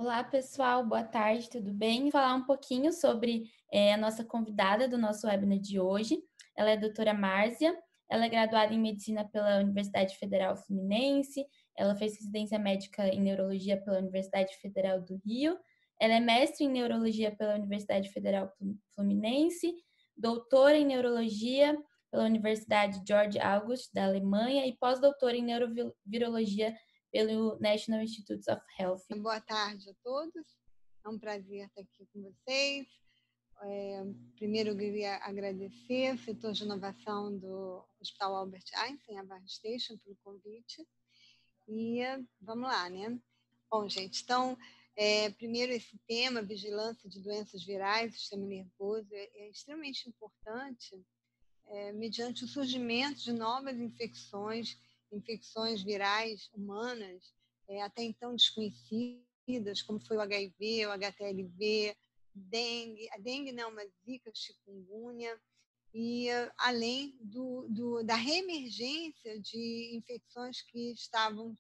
Olá, pessoal, boa tarde, tudo bem? Vou falar um pouquinho sobre a nossa convidada do nosso webinar de hoje. Ela é a doutora Márcia, ela é graduada em Medicina pela Universidade Federal Fluminense, ela fez residência médica em Neurologia pela Universidade Federal do Rio, ela é mestre em Neurologia pela Universidade Federal Fluminense, doutora em Neurologia pela Universidade George August, da Alemanha, e pós-doutora em Neurovirologia pelo National Institutes of Health. Boa tarde a todos, é um prazer estar aqui com vocês. Primeiro, eu queria agradecer o setor de inovação do Hospital Albert Einstein, a Varro Station, pelo convite. E vamos lá, né? Bom, gente, então, primeiro esse tema, vigilância de doenças virais do sistema nervoso, é extremamente importante mediante o surgimento de novas infecções virais humanas, até então desconhecidas, como foi o HIV, o HTLV, dengue, a dengue não, mas zika, chikungunya, e além da reemergência de infecções que estavam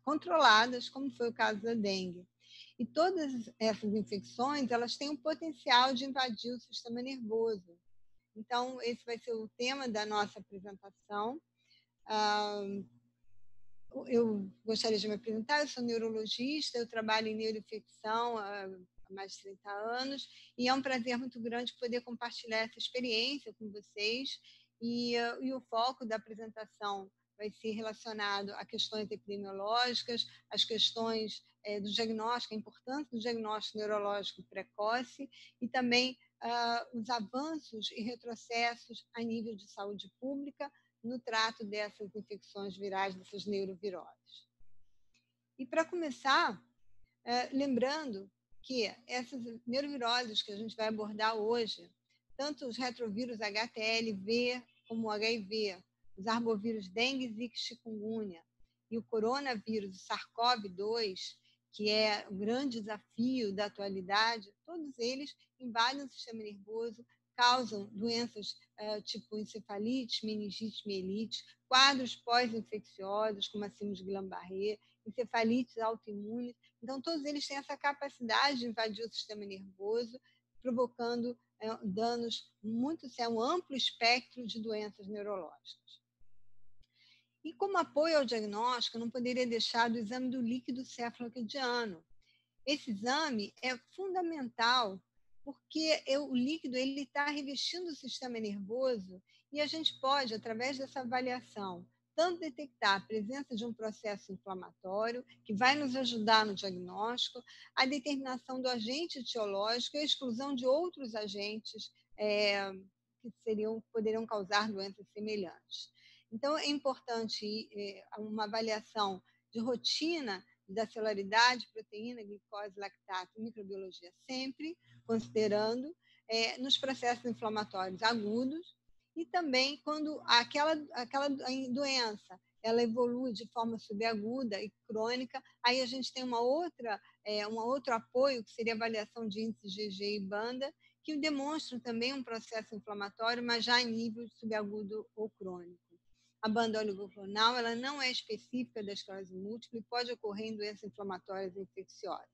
controladas, como foi o caso da dengue. E todas essas infecções, elas têm o potencial de invadir o sistema nervoso. Então, esse vai ser o tema da nossa apresentação. Eu gostaria de me apresentar, eu sou neurologista, eu trabalho em neuroinfecção há mais de 30 anos, e é um prazer muito grande poder compartilhar essa experiência com vocês, e o foco da apresentação vai ser relacionado a questões epidemiológicas, as questões do diagnóstico, a importância do diagnóstico neurológico precoce, e também os avanços e retrocessos a nível de saúde pública, no trato dessas infecções virais, dessas neuroviroses. E para começar, lembrando que essas neuroviroses que a gente vai abordar hoje, tanto os retrovírus HTLV como o HIV, os arbovírus dengue, zika e chikungunya, e o coronavírus, o SARS-CoV-2, que é o grande desafio da atualidade, todos eles invadem o sistema nervoso, causam doenças tipo encefalite, meningite, mielite, quadros pós-infecciosos, como a síndrome de Guillain-Barré, encefalites autoimunes. Então, todos eles têm essa capacidade de invadir o sistema nervoso, provocando danos muito sérios, um amplo espectro de doenças neurológicas. E como apoio ao diagnóstico, não poderia deixar do exame do líquido cefalorraquidiano. Esse exame é fundamental porque o líquido está revestindo o sistema nervoso e a gente pode, através dessa avaliação, tanto detectar a presença de um processo inflamatório, que vai nos ajudar no diagnóstico, a determinação do agente etiológico e a exclusão de outros agentes que poderiam causar doenças semelhantes. Então, é importante uma avaliação de rotina da celularidade, proteína, glicose, lactato e microbiologia sempre, considerando nos processos inflamatórios agudos e também quando aquela doença ela evolui de forma subaguda e crônica, aí a gente tem um outro apoio, que seria a avaliação de índice GG e banda, que demonstram também um processo inflamatório, mas já em nível subagudo ou crônico. A banda oligoclonal ela não é específica da esclerose múltipla e pode ocorrer em doenças inflamatórias infecciosas.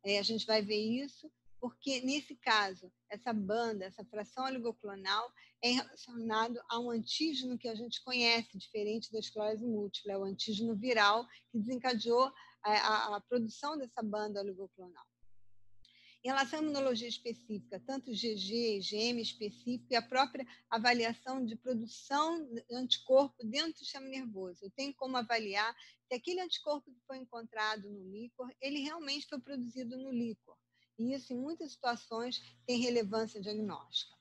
A gente vai ver isso porque, nesse caso, essa banda, essa fração oligoclonal, é relacionado a um antígeno que a gente conhece, diferente da esclerose múltipla, é o antígeno viral que desencadeou a produção dessa banda oligoclonal. Em relação à imunologia específica, tanto GG, IgM específico e a própria avaliação de produção de anticorpo dentro do sistema nervoso. Eu tenho como avaliar se aquele anticorpo que foi encontrado no líquor, ele realmente foi produzido no líquor. E isso, em muitas situações, tem relevância diagnóstica.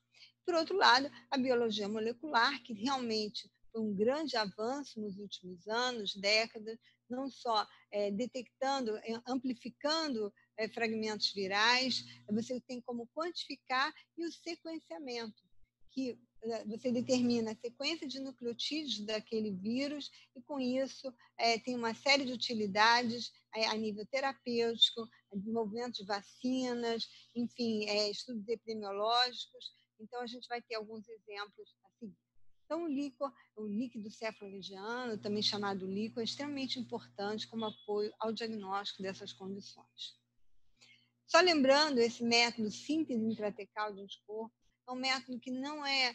Por outro lado, a biologia molecular, que realmente foi um grande avanço nos últimos anos, décadas, não só detectando, amplificando fragmentos virais, você tem como quantificar, e o sequenciamento, que você determina a sequência de nucleotídeos daquele vírus e, com isso, tem uma série de utilidades a nível terapêutico, desenvolvimento de vacinas, enfim, estudos epidemiológicos. Então, a gente vai ter alguns exemplos a seguir. Então, o líquido cefalorraquidiano, também chamado líquido, é extremamente importante como apoio ao diagnóstico dessas condições. Só lembrando, esse método síntese intratecal de anticorpo é um método que não é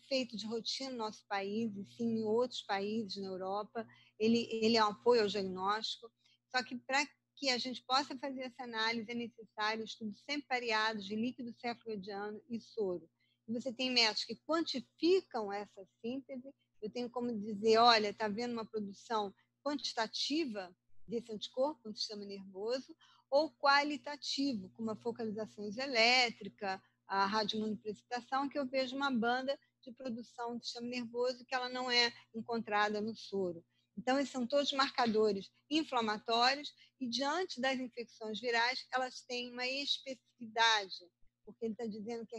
feito de rotina no nosso país, e sim em outros países na Europa. Ele é um apoio ao diagnóstico, só que para que a gente possa fazer essa análise é necessário estudos sempre pareados de líquido cefalorraquidiano e soro. E você tem métodos que quantificam essa síntese. Eu tenho como dizer, olha, está havendo uma produção quantitativa desse anticorpo no sistema nervoso, ou qualitativo, como a focalização isoelétrica, a radioimunoprecipitação, que eu vejo uma banda de produção do sistema nervoso que ela não é encontrada no soro. Então, esses são todos marcadores inflamatórios e, diante das infecções virais, elas têm uma especificidade, porque ele está dizendo que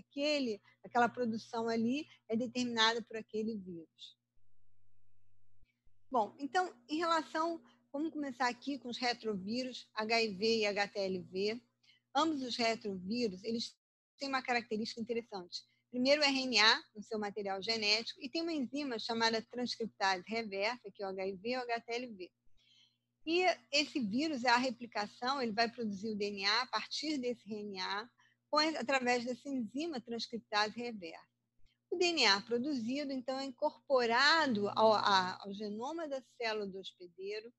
aquela produção ali é determinada por aquele vírus. Bom, então, vamos começar aqui com os retrovírus, HIV e HTLV. Ambos os retrovírus, eles têm uma característica interessante. Primeiro, o RNA, no seu material genético, e tem uma enzima chamada transcriptase reversa, que é o HIV e o HTLV. E esse vírus, a replicação, ele vai produzir o DNA a partir desse RNA, através dessa enzima transcriptase reversa. O DNA produzido, então, é incorporado ao genoma da célula do hospedeiro.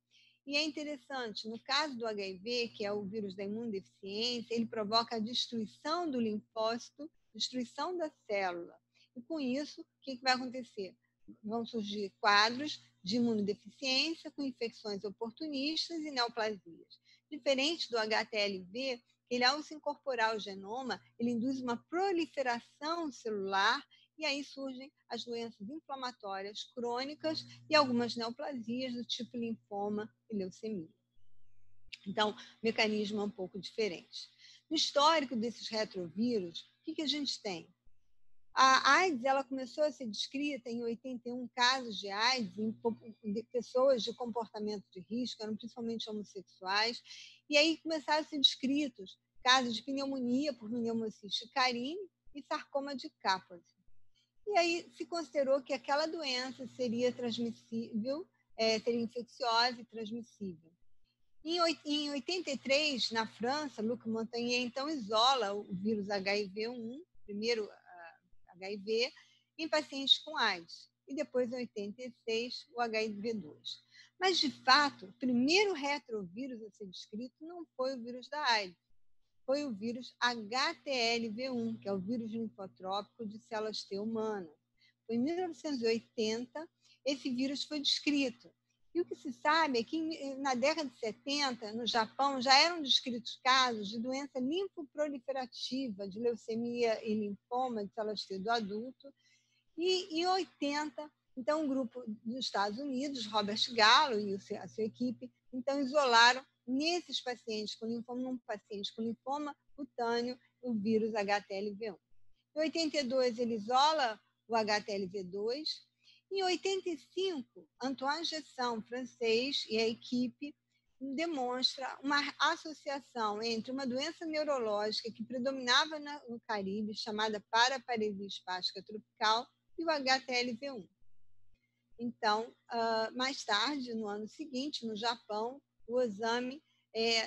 E é interessante, no caso do HIV, que é o vírus da imunodeficiência, ele provoca a destruição do linfócito, destruição da célula. E com isso, o que vai acontecer? Vão surgir quadros de imunodeficiência com infecções oportunistas e neoplasias. Diferente do HTLV, ele, ao se incorporar ao genoma, ele induz uma proliferação celular e aí surgem as doenças inflamatórias crônicas e algumas neoplasias do tipo linfoma e leucemia. Então, o mecanismo é um pouco diferente. No histórico desses retrovírus, o que a gente tem? A AIDS ela começou a ser descrita em 81 casos de AIDS em pessoas de comportamento de risco, eram principalmente homossexuais, e aí começaram a ser descritos casos de pneumonia por pneumociste carine e sarcoma de Kaposi. E aí se considerou que aquela doença seria transmissível, seria infecciosa e transmissível. Em 83, na França, Luc Montagnier, então, isola o vírus HIV-1, primeiro HIV, em pacientes com AIDS. E depois, em 86, o HIV-2. Mas, de fato, o primeiro retrovírus a ser descrito não foi o vírus da AIDS, foi o vírus HTLV-1, que é o vírus linfotrópico de células T humanas. Foi em 1980, esse vírus foi descrito. E o que se sabe é que na década de 70, no Japão, já eram descritos casos de doença linfoproliferativa, de leucemia e linfoma de células T do adulto. E em 80, então, um grupo dos Estados Unidos, Robert Gallo e a sua equipe, então isolaram nesses pacientes com linfoma, num paciente com linfoma cutâneo, o vírus HTLV-1. Em 82, ele isola o HTLV-2. Em 85, Antoine Gesson, francês, e a equipe demonstra uma associação entre uma doença neurológica que predominava no Caribe, chamada paraparesia espástica tropical, e o HTLV-1. Então, mais tarde, no ano seguinte, no Japão, o exame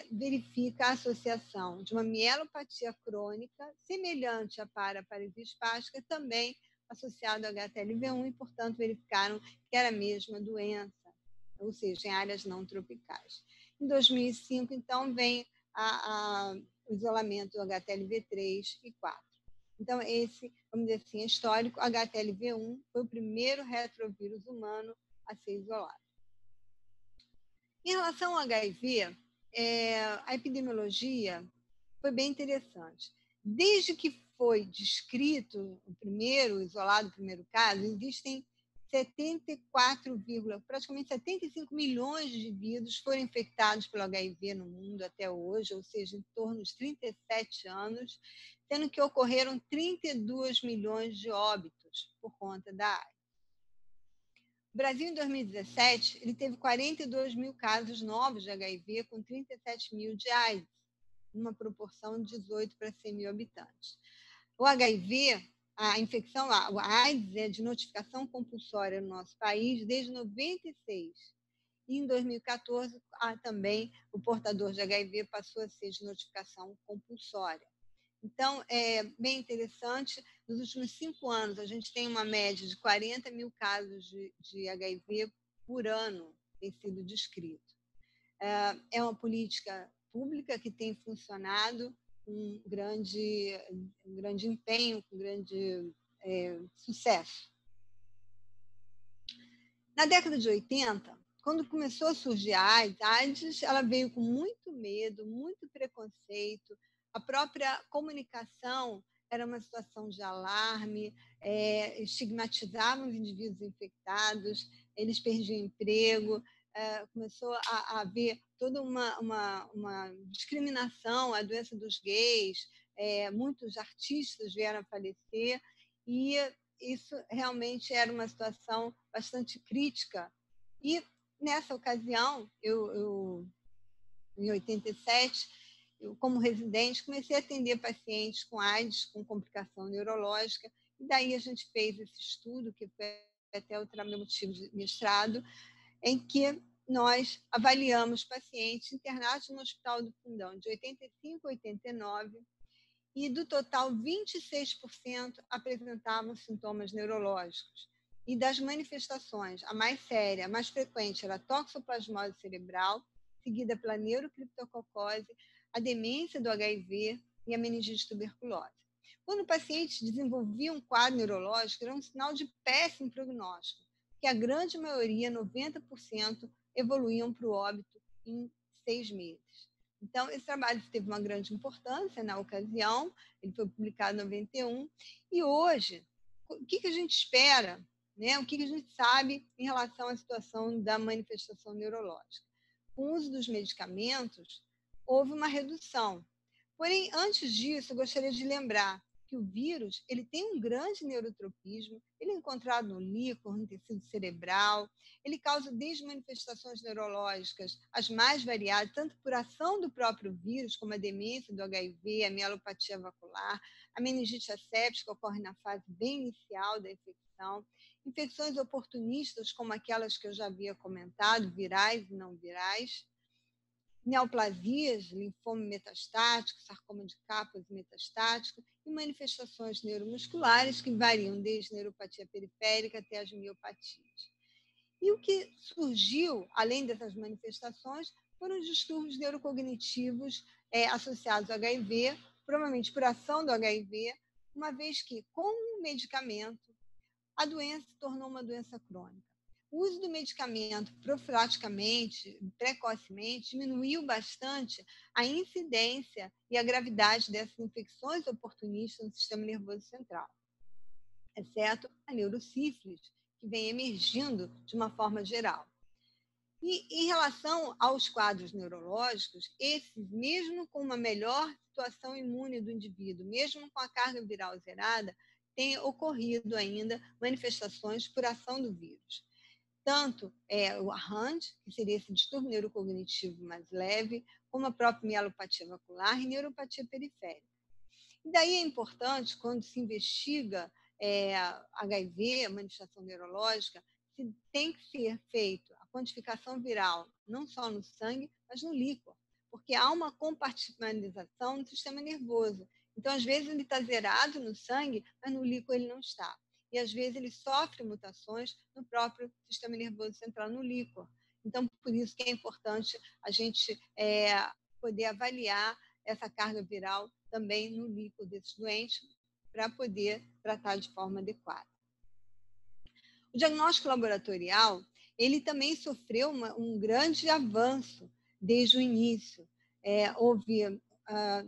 verifica a associação de uma mielopatia crônica semelhante à paraparesia espástica, também associado ao HTLV-1, e, portanto, verificaram que era a mesma doença, ou seja, em áreas não tropicais. Em 2005, então, vem o isolamento do HTLV-3 e 4. Então, esse, vamos dizer assim, é histórico. HTLV-1 foi o primeiro retrovírus humano a ser isolado. Em relação ao HIV, a epidemiologia foi bem interessante. Desde que foi descrito o primeiro caso, existem praticamente 75 milhões de indivíduos foram infectados pelo HIV no mundo até hoje, ou seja, em torno de 37 anos, sendo que ocorreram 32 milhões de óbitos por conta da AIDS. O Brasil, em 2017, ele teve 42 mil casos novos de HIV, com 37 mil de AIDS, numa proporção de 18 para 100 mil habitantes. O HIV a infecção, a AIDS é de notificação compulsória no nosso país desde 96. E em 2014, também o portador de HIV passou a ser de notificação compulsória. Então, é bem interessante. Nos últimos 5 anos, a gente tem uma média de 40 mil casos de HIV por ano tem sido descrito. É uma política pública que tem funcionado com um grande empenho, com grande sucesso. Na década de 80, quando começou a surgir a AIDS, ela veio com muito medo, muito preconceito. A própria comunicação era uma situação de alarme, estigmatizavam os indivíduos infectados, eles perdiam emprego, começou a haver toda uma discriminação, a doença dos gays, muitos artistas vieram a falecer, e isso realmente era uma situação bastante crítica. E, nessa ocasião, em 87, eu, como residente, comecei a atender pacientes com AIDS, com complicação neurológica, e daí a gente fez esse estudo, que foi até o meu motivo de mestrado, em que nós avaliamos pacientes internados no Hospital do Fundão de 85 a 89, e do total, 26% apresentavam sintomas neurológicos. E das manifestações, a mais séria, a mais frequente era a toxoplasmose cerebral, seguida pela neurocriptococose, a demência do HIV e a meningite tuberculose. Quando o paciente desenvolvia um quadro neurológico, era um sinal de péssimo prognóstico, que a grande maioria, 90%, evoluíam para o óbito em 6 meses. Então, esse trabalho teve uma grande importância na ocasião, ele foi publicado em 91, e hoje, o que a gente espera, né? O que a gente sabe em relação à situação da manifestação neurológica? Com o uso dos medicamentos, houve uma redução. Porém, antes disso, eu gostaria de lembrar que o vírus ele tem um grande neurotropismo, ele é encontrado no líquor, no tecido cerebral, ele causa desde manifestações neurológicas as mais variadas, tanto por ação do próprio vírus, como a demência do HIV, a mielopatia vascular, a meningite asséptica ocorre na fase bem inicial da infecção, infecções oportunistas, como aquelas que eu já havia comentado, virais e não virais, neoplasias, linfoma metastático, sarcoma de Kaposi metastático e manifestações neuromusculares que variam desde neuropatia periférica até as miopatias. E o que surgiu, além dessas manifestações, foram os distúrbios neurocognitivos associados ao HIV, provavelmente por ação do HIV, uma vez que, com o medicamento, a doença se tornou uma doença crônica. O uso do medicamento profilaticamente, precocemente, diminuiu bastante a incidência e a gravidade dessas infecções oportunistas no sistema nervoso central, exceto a neurosífilis, que vem emergindo de uma forma geral. E em relação aos quadros neurológicos, esses, mesmo com uma melhor situação imune do indivíduo, mesmo com a carga viral zerada, têm ocorrido ainda manifestações por ação do vírus. Tanto o ARHAND, que seria esse distúrbio neurocognitivo mais leve, como a própria mielopatia vascular e neuropatia periférica. E daí é importante, quando se investiga HIV, a manifestação neurológica, se tem que ser feito a quantificação viral, não só no sangue, mas no líquor, porque há uma compartimentalização no sistema nervoso. Então, às vezes, ele está zerado no sangue, mas no líquor ele não está. E, às vezes, ele sofre mutações no próprio sistema nervoso central, no líquor. Então, por isso que é importante a gente poder avaliar essa carga viral também no líquor desses doentes, para poder tratar de forma adequada. O diagnóstico laboratorial, ele também sofreu um grande avanço desde o início.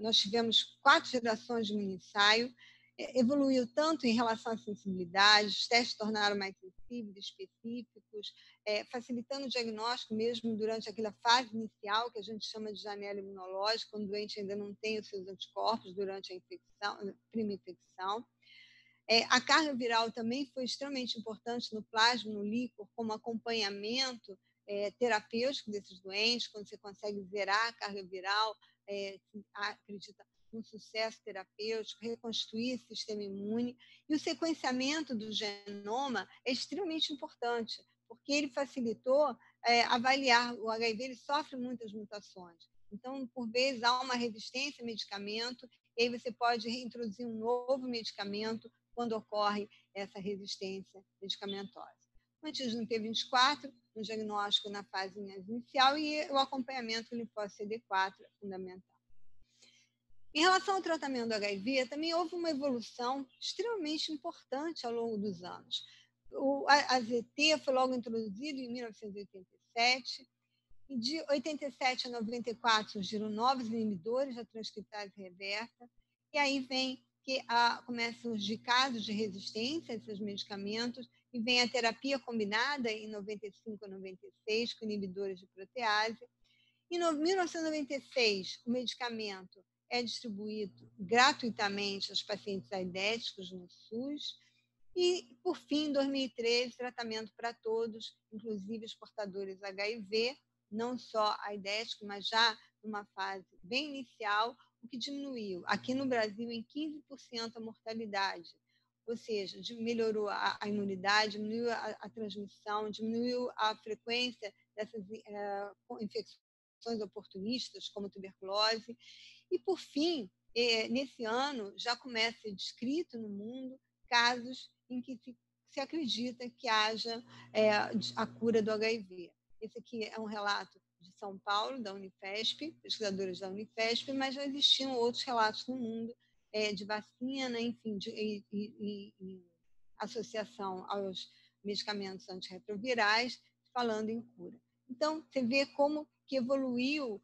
Nós tivemos 4 gerações de mini-ensaio, evoluiu tanto em relação à sensibilidade, os testes se tornaram mais sensíveis, específicos, facilitando o diagnóstico mesmo durante aquela fase inicial, que a gente chama de janela imunológica, quando o doente ainda não tem os seus anticorpos durante a infecção, a prima infecção. A carga viral também foi extremamente importante no plasma, no líquor, como acompanhamento terapêutico desses doentes, quando você consegue zerar a carga viral, se acredita um sucesso terapêutico, reconstruir o sistema imune. E o sequenciamento do genoma é extremamente importante, porque ele facilitou avaliar. O HIV ele sofre muitas mutações. Então, por vezes, há uma resistência a medicamento, e aí você pode reintroduzir um novo medicamento quando ocorre essa resistência medicamentosa. O antígeno P24, um diagnóstico na fase inicial, e o acompanhamento com linfócito CD4 é fundamental. Em relação ao tratamento do HIV, também houve uma evolução extremamente importante ao longo dos anos. O AZT foi logo introduzido em 1987, e de 87 a 94 surgiram novos inibidores da transcriptase reversa, e aí vem que começam a surgir casos de resistência a esses medicamentos, e vem a terapia combinada em 95 a 96 com inibidores de protease. Em 1996, o medicamento é distribuído gratuitamente aos pacientes aidéticos no SUS. E, por fim, em 2013, tratamento para todos, inclusive os portadores HIV, não só aidético, mas já numa fase bem inicial, o que diminuiu, aqui no Brasil, em 15% a mortalidade. Ou seja, melhorou a imunidade, diminuiu a transmissão, diminuiu a frequência dessas infecções oportunistas, como tuberculose. E, por fim, nesse ano, já começa a ser descrito no mundo casos em que se acredita que haja a cura do HIV. Esse aqui é um relato de São Paulo, da Unifesp, pesquisadores da Unifesp, mas já existiam outros relatos no mundo de vacina, enfim, e associação aos medicamentos antirretrovirais, falando em cura. Então, você vê como que evoluiu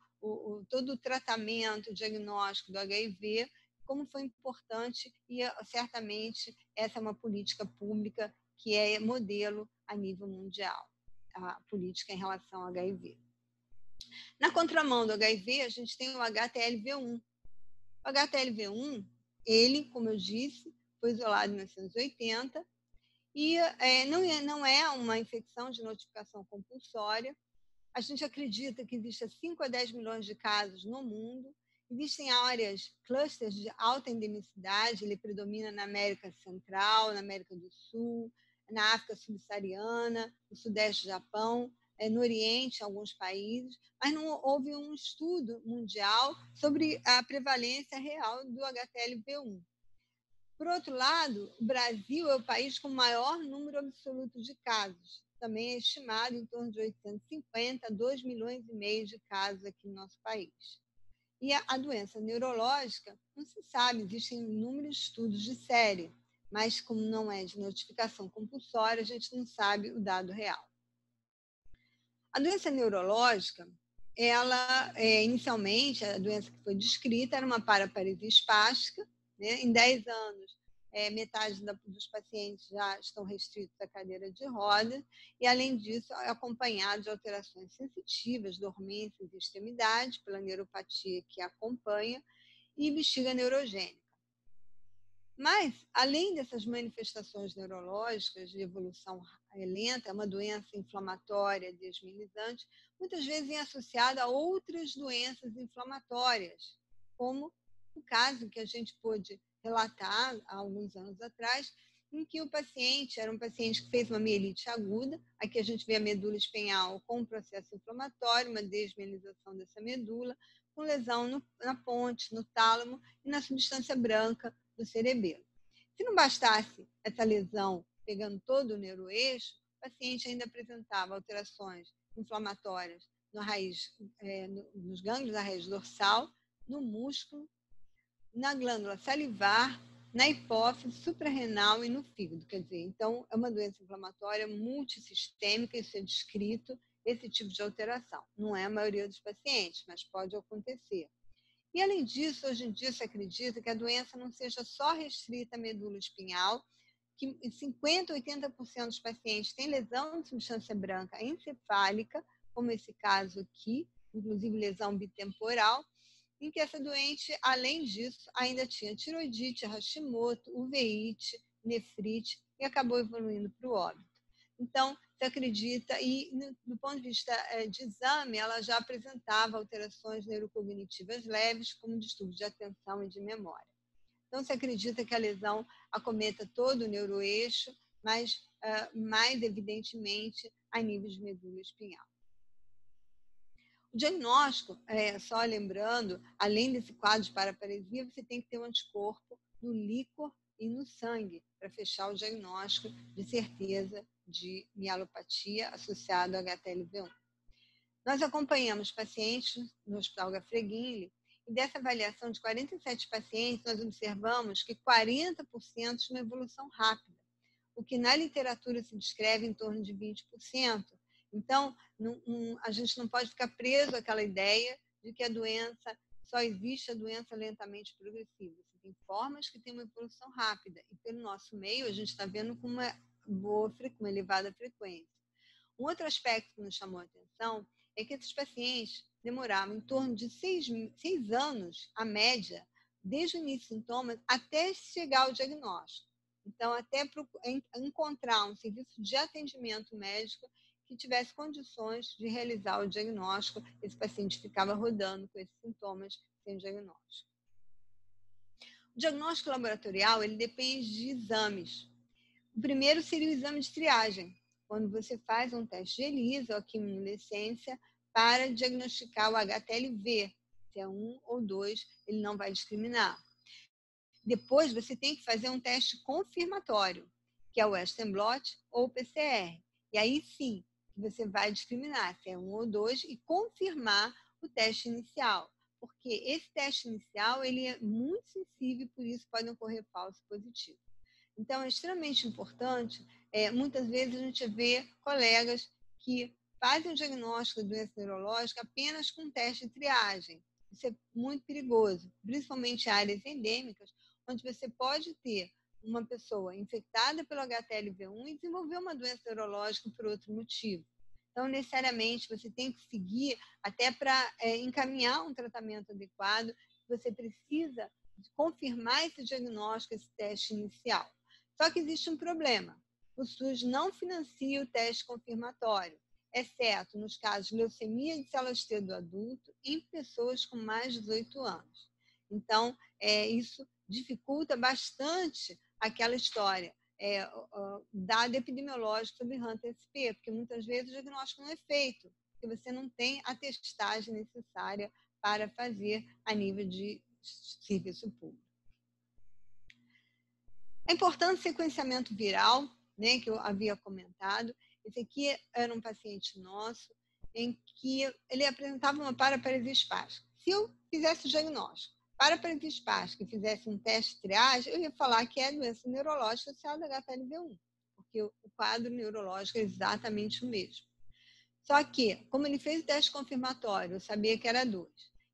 todo o tratamento, o diagnóstico do HIV, como foi importante, e certamente essa é uma política pública que é modelo a nível mundial, a política em relação ao HIV. Na contramão do HIV, a gente tem o HTLV1. O HTLV1, ele, como eu disse, foi isolado em 1980 e não é uma infecção de notificação compulsória. A gente acredita que existem 5 a 10 milhões de casos no mundo. Existem áreas, clusters de alta endemicidade, ele predomina na América Central, na América do Sul, na África subsaariana, no Sudeste do Japão, no Oriente, em alguns países, mas não houve um estudo mundial sobre a prevalência real do HTLV1. Por outro lado, o Brasil é o país com o maior número absoluto de casos. Também é estimado em torno de 850 a 2 milhões e meio de casos aqui no nosso país. E a doença neurológica, não se sabe, existem inúmeros estudos de série, mas como não é de notificação compulsória, a gente não sabe o dado real. A doença neurológica, ela, inicialmente, a doença que foi descrita era uma paraparesia espástica, né? Em 10 anos, metade dos pacientes já estão restritos à cadeira de rodas, e, além disso, é acompanhado de alterações sensitivas, dormências e extremidades, pela neuropatia que acompanha, e bexiga neurogênica. Mas, além dessas manifestações neurológicas de evolução lenta, é uma doença inflamatória desmielinizante, muitas vezes é associada a outras doenças inflamatórias, como o caso que a gente pôde relatar há alguns anos atrás, em que o paciente era um paciente que fez uma mielite aguda. Aqui a gente vê a medula espinhal com um processo inflamatório, uma desmielinização dessa medula, com lesão na ponte, no tálamo e na substância branca do cerebelo. Se não bastasse essa lesão pegando todo o neuroeixo, o paciente ainda apresentava alterações inflamatórias nos gânglios da raiz dorsal, no músculo, na glândula salivar, na hipófise, suprarrenal e no fígado. Quer dizer, então, é uma doença inflamatória multissistêmica, isso é descrito, esse tipo de alteração. Não é a maioria dos pacientes, mas pode acontecer. E, além disso, hoje em dia se acredita que a doença não seja só restrita à medula espinhal, que em 50% a 80% dos pacientes têm lesão de substância branca encefálica, como esse caso aqui, inclusive lesão bitemporal, em que essa doente, além disso, ainda tinha tiroidite, Hashimoto, uveíte, nefrite e acabou evoluindo para o óbito. Então, você acredita, e do ponto de vista de exame, ela já apresentava alterações neurocognitivas leves, como distúrbio de atenção e de memória. Então, se acredita que a lesão acometa todo o neuroeixo, mas mais evidentemente a nível de medula espinhal. O diagnóstico, só lembrando, além desse quadro de paraparesia, você tem que ter um anticorpo no líquor e no sangue para fechar o diagnóstico de certeza de mielopatia associado ao HTLV1. Nós acompanhamos pacientes no Hospital Gafreguinli e dessa avaliação de 47 pacientes, nós observamos que 40% tinham uma evolução rápida, o que na literatura se descreve em torno de 20%. Então, a gente não pode ficar preso àquela ideia de que a doença, só existe a doença lentamente progressiva. Você tem formas que têm uma evolução rápida, e pelo nosso meio a gente está vendo com uma elevada frequência. Um outro aspecto que nos chamou a atenção é que esses pacientes demoravam em torno de 6 anos, a média, desde o início dos sintomas até chegar ao diagnóstico. Então, até encontrar um serviço de atendimento médico que tivesse condições de realizar o diagnóstico, esse paciente ficava rodando com esses sintomas sem diagnóstico. O diagnóstico laboratorial, ele depende de exames. O primeiro seria o exame de triagem, quando você faz um teste de ELISA ou quimiluminescência para diagnosticar o HTLV, se é 1 ou 2, ele não vai discriminar. Depois, você tem que fazer um teste confirmatório, que é o Western blot ou o PCR. E aí sim, você vai discriminar se é 1 ou 2 e confirmar o teste inicial. Porque esse teste inicial ele é muito sensível, por isso podem ocorrer falsos positivos. Então, é extremamente importante. Muitas vezes a gente vê colegas que fazem o diagnóstico da doença neurológica apenas com teste de triagem. Isso é muito perigoso, principalmente em áreas endêmicas, onde você pode ter uma pessoa infectada pelo HTLV1 e desenvolver uma doença neurológica por outro motivo. Então, necessariamente, você tem que seguir até para encaminhar um tratamento adequado, você precisa confirmar esse diagnóstico, esse teste inicial. Só que existe um problema. O SUS não financia o teste confirmatório, exceto nos casos de leucemia de células T do adulto em pessoas com mais de 18 anos. Então, isso dificulta bastante aquela história, dado epidemiológico sobre Hunter-SP, porque muitas vezes o diagnóstico não é feito, porque você não tem a testagem necessária para fazer a nível de serviço público. A importância do sequenciamento viral, né, que eu havia comentado, esse aqui era um paciente nosso em que ele apresentava uma paraparesia espástica. Se eu fizesse o diagnóstico paraparesia espástica e fizesse um teste de triagem, eu ia falar que é doença neurológica associada a HTLV1, porque o quadro neurológico é exatamente o mesmo. Só que, como ele fez o teste confirmatório, eu sabia que era 2.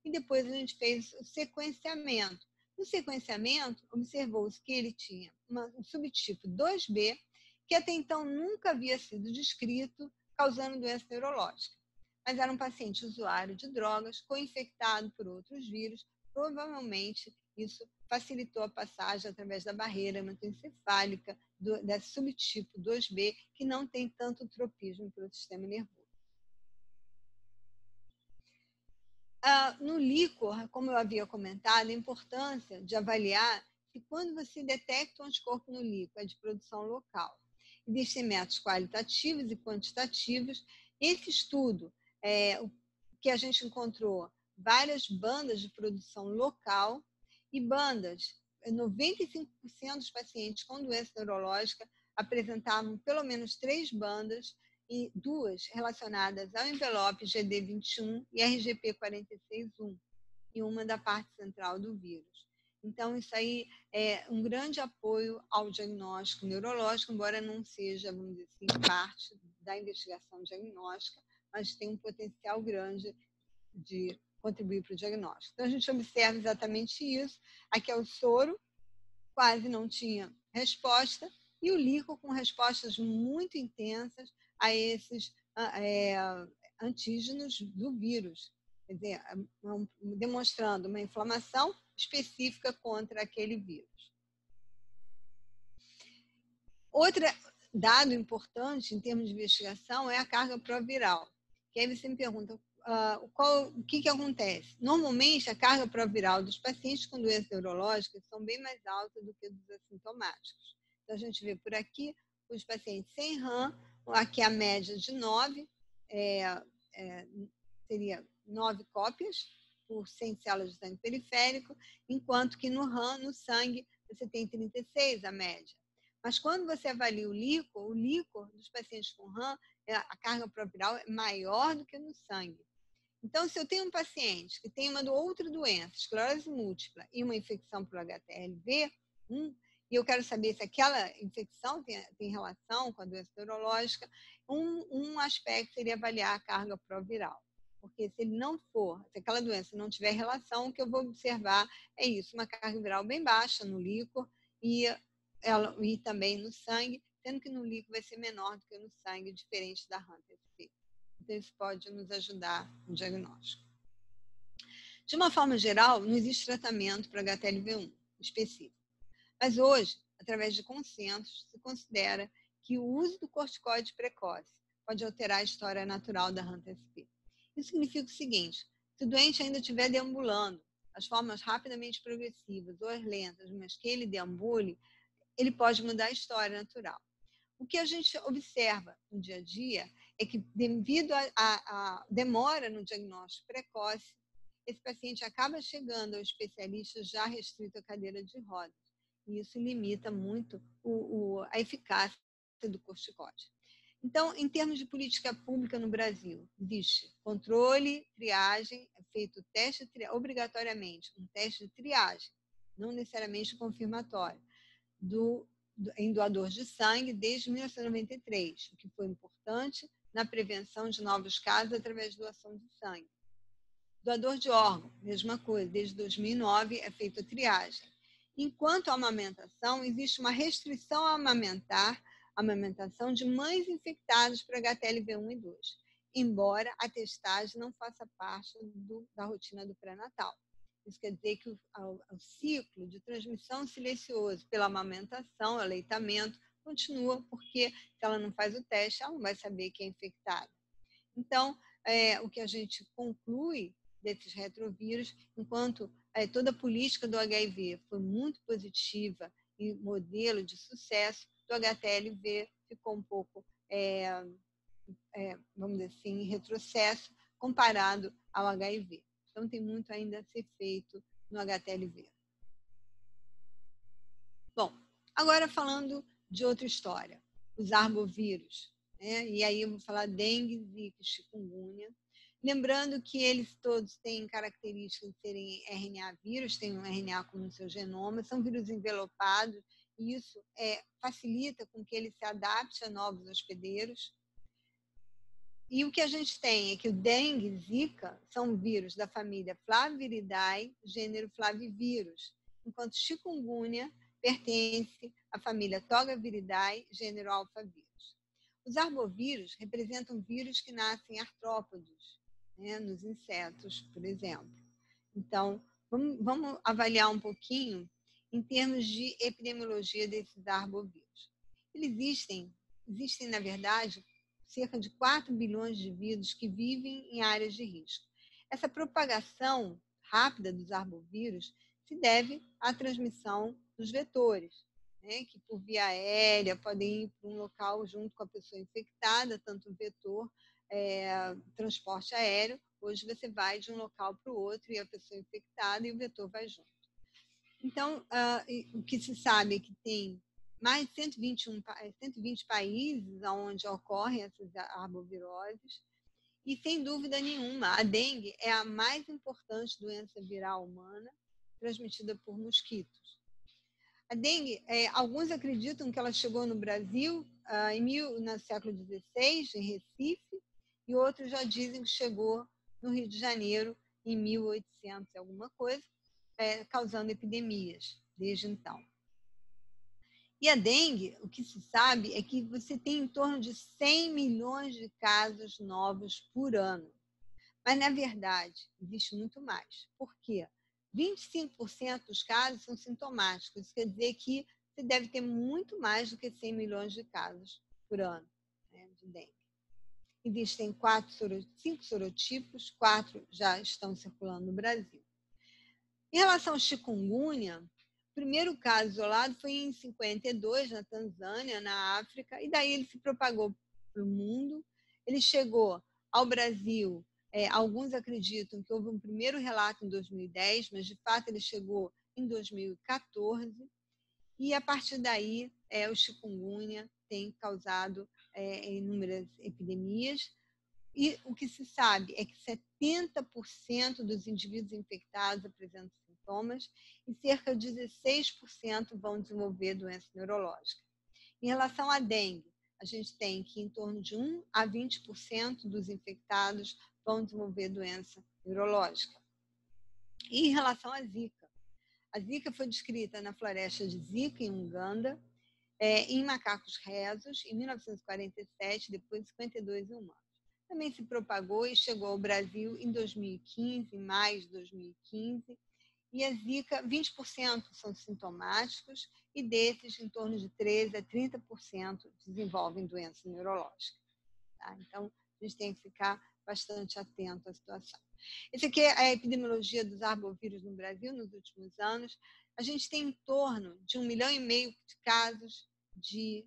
E depois a gente fez o sequenciamento. No sequenciamento, observou-se que ele tinha um subtipo 2B, que até então nunca havia sido descrito, causando doença neurológica. Mas era um paciente usuário de drogas, co-infectado por outros vírus. Provavelmente, isso facilitou a passagem através da barreira hematoencefálica desse subtipo 2B, que não tem tanto tropismo pelo sistema nervoso. No líquor, como eu havia comentado, a importância de avaliar que quando você detecta um anticorpo no líquor é de produção local. Existem métodos qualitativos e quantitativos. Esse estudo, que a gente encontrou várias bandas de produção local e bandas, 95% dos pacientes com doença neurológica apresentavam pelo menos 3 bandas, e 2 relacionadas ao envelope GD21 e RGP46-1, e uma da parte central do vírus. Então, isso aí é um grande apoio ao diagnóstico neurológico, embora não seja, vamos dizer assim, parte da investigação diagnóstica, mas tem um potencial grande de contribuir para o diagnóstico. Então, a gente observa exatamente isso. Aqui é o soro, quase não tinha resposta, e o líquor com respostas muito intensas a esses antígenos do vírus, quer dizer, demonstrando uma inflamação específica contra aquele vírus. Outra dado importante em termos de investigação é a carga proviral. Que aí você me pergunta, o que acontece? Normalmente, a carga proviral dos pacientes com doenças neurológicas são bem mais altas do que dos assintomáticos. Então, a gente vê por aqui os pacientes sem RAM, aqui a média de 9, seria 9 cópias por 100 células de sangue periférico, enquanto que no RAM, no sangue, você tem 36 a média. Mas quando você avalia o líquor dos pacientes com RAM, a carga proviral é maior do que no sangue. Então, se eu tenho um paciente que tem uma outra doença, esclerose múltipla, e uma infecção por HTLV, e eu quero saber se aquela infecção tem relação com a doença neurológica, um aspecto seria avaliar a carga proviral. Porque se ele não for, se aquela doença não tiver relação, o que eu vou observar é isso, uma carga viral bem baixa no líquor e também no sangue, sendo que no líquor vai ser menor do que no sangue, diferente da HANT-SP. Então, isso pode nos ajudar no diagnóstico. De uma forma geral, não existe tratamento para HTLV1 específico. Mas hoje, através de consensos, se considera que o uso do corticoide precoce pode alterar a história natural da HANT-SP. Isso significa o seguinte, se o doente ainda estiver deambulando, as formas rapidamente progressivas ou as lentas, mas que ele deambule, ele pode mudar a história natural. O que a gente observa no dia a dia é que, devido à demora no diagnóstico precoce, esse paciente acaba chegando ao especialista já restrito à cadeira de rodas. E isso limita muito a eficácia do corticoide. Então, em termos de política pública no Brasil, existe controle, triagem, é feito teste obrigatoriamente, um teste de triagem, não necessariamente confirmatório, em doador de sangue desde 1993, o que foi importante na prevenção de novos casos através de doação de sangue. Doador de órgão, mesma coisa, desde 2009 é feita a triagem. Enquanto a amamentação, existe uma restrição a amamentação de mães infectadas por HTLV1 e 2, embora a testagem não faça parte da rotina do pré-natal. Isso quer dizer que o ciclo de transmissão silencioso pela amamentação, aleitamento, continua, porque se ela não faz o teste, ela não vai saber que é infectada. Então, o que a gente conclui desses retrovírus, enquanto toda a política do HIV foi muito positiva e modelo de sucesso, do HTLV ficou um pouco, vamos dizer assim, em retrocesso comparado ao HIV. Então, tem muito ainda a ser feito no HTLV. Bom, agora falando de outra história, os arbovírus. E aí eu vou falar dengue, zika, chikungunya. Lembrando que eles todos têm características de serem RNA vírus, têm um RNA como no seu genoma, são vírus envelopados, e isso facilita com que ele se adapte a novos hospedeiros. E o que a gente tem é que o dengue e zika são vírus da família Flaviviridae, gênero Flavivírus, enquanto chikungunya pertence à família Togaviridae, gênero Alfavírus. Os arbovírus representam vírus que nascem artrópodes, nos insetos, por exemplo. Então, vamos avaliar um pouquinho em termos de epidemiologia desses arbovírus. Eles existem, na verdade, cerca de 4 bilhões de vírus que vivem em áreas de risco. Essa propagação rápida dos arbovírus se deve à transmissão dos vetores, que por via aérea podem ir para um local junto com a pessoa infectada, tanto o vetor, transporte aéreo, hoje você vai de um local para o outro e a pessoa infectada e o vetor vai junto. Então, o que se sabe é que tem mais de 120 países onde ocorrem essas arboviroses e, sem dúvida nenhuma, a dengue é a mais importante doença viral humana transmitida por mosquitos. A dengue, alguns acreditam que ela chegou no Brasil no século XVI, em Recife, e outros já dizem que chegou no Rio de Janeiro em 1800 alguma coisa, causando epidemias desde então. E a dengue, o que se sabe é que você tem em torno de 100 milhões de casos novos por ano. Mas, na verdade, existe muito mais. Por quê? 25% dos casos são sintomáticos. Isso quer dizer que você deve ter muito mais do que 100 milhões de casos por ano, né, de dengue. Existem 5 sorotipos, 4 já estão circulando no Brasil. Em relação ao chikungunya, o primeiro caso isolado foi em 52, na Tanzânia, na África, e daí ele se propagou para o mundo. Ele chegou ao Brasil, alguns acreditam que houve um primeiro relato em 2010, mas de fato ele chegou em 2014, e a partir daí o chikungunya tem causado inúmeras epidemias, e o que se sabe é que 70% dos indivíduos infectados apresentam sintomas e cerca de 16% vão desenvolver doença neurológica. Em relação à dengue, a gente tem que em torno de 1 a 20% dos infectados vão desenvolver doença neurológica. E em relação à Zika, a Zika foi descrita na floresta de Zika, em Uganda, em macacos rezos, em 1947, depois de 52 em humanos. Também se propagou e chegou ao Brasil em 2015, em maio de 2015, e a Zika, 20% são sintomáticos, e desses, em torno de 13% a 30% desenvolvem doença neurológica. Tá? Então, a gente tem que ficar bastante atento à situação. Essa aqui é a epidemiologia dos arbovírus no Brasil nos últimos anos. A gente tem em torno de 1,5 milhão de casos de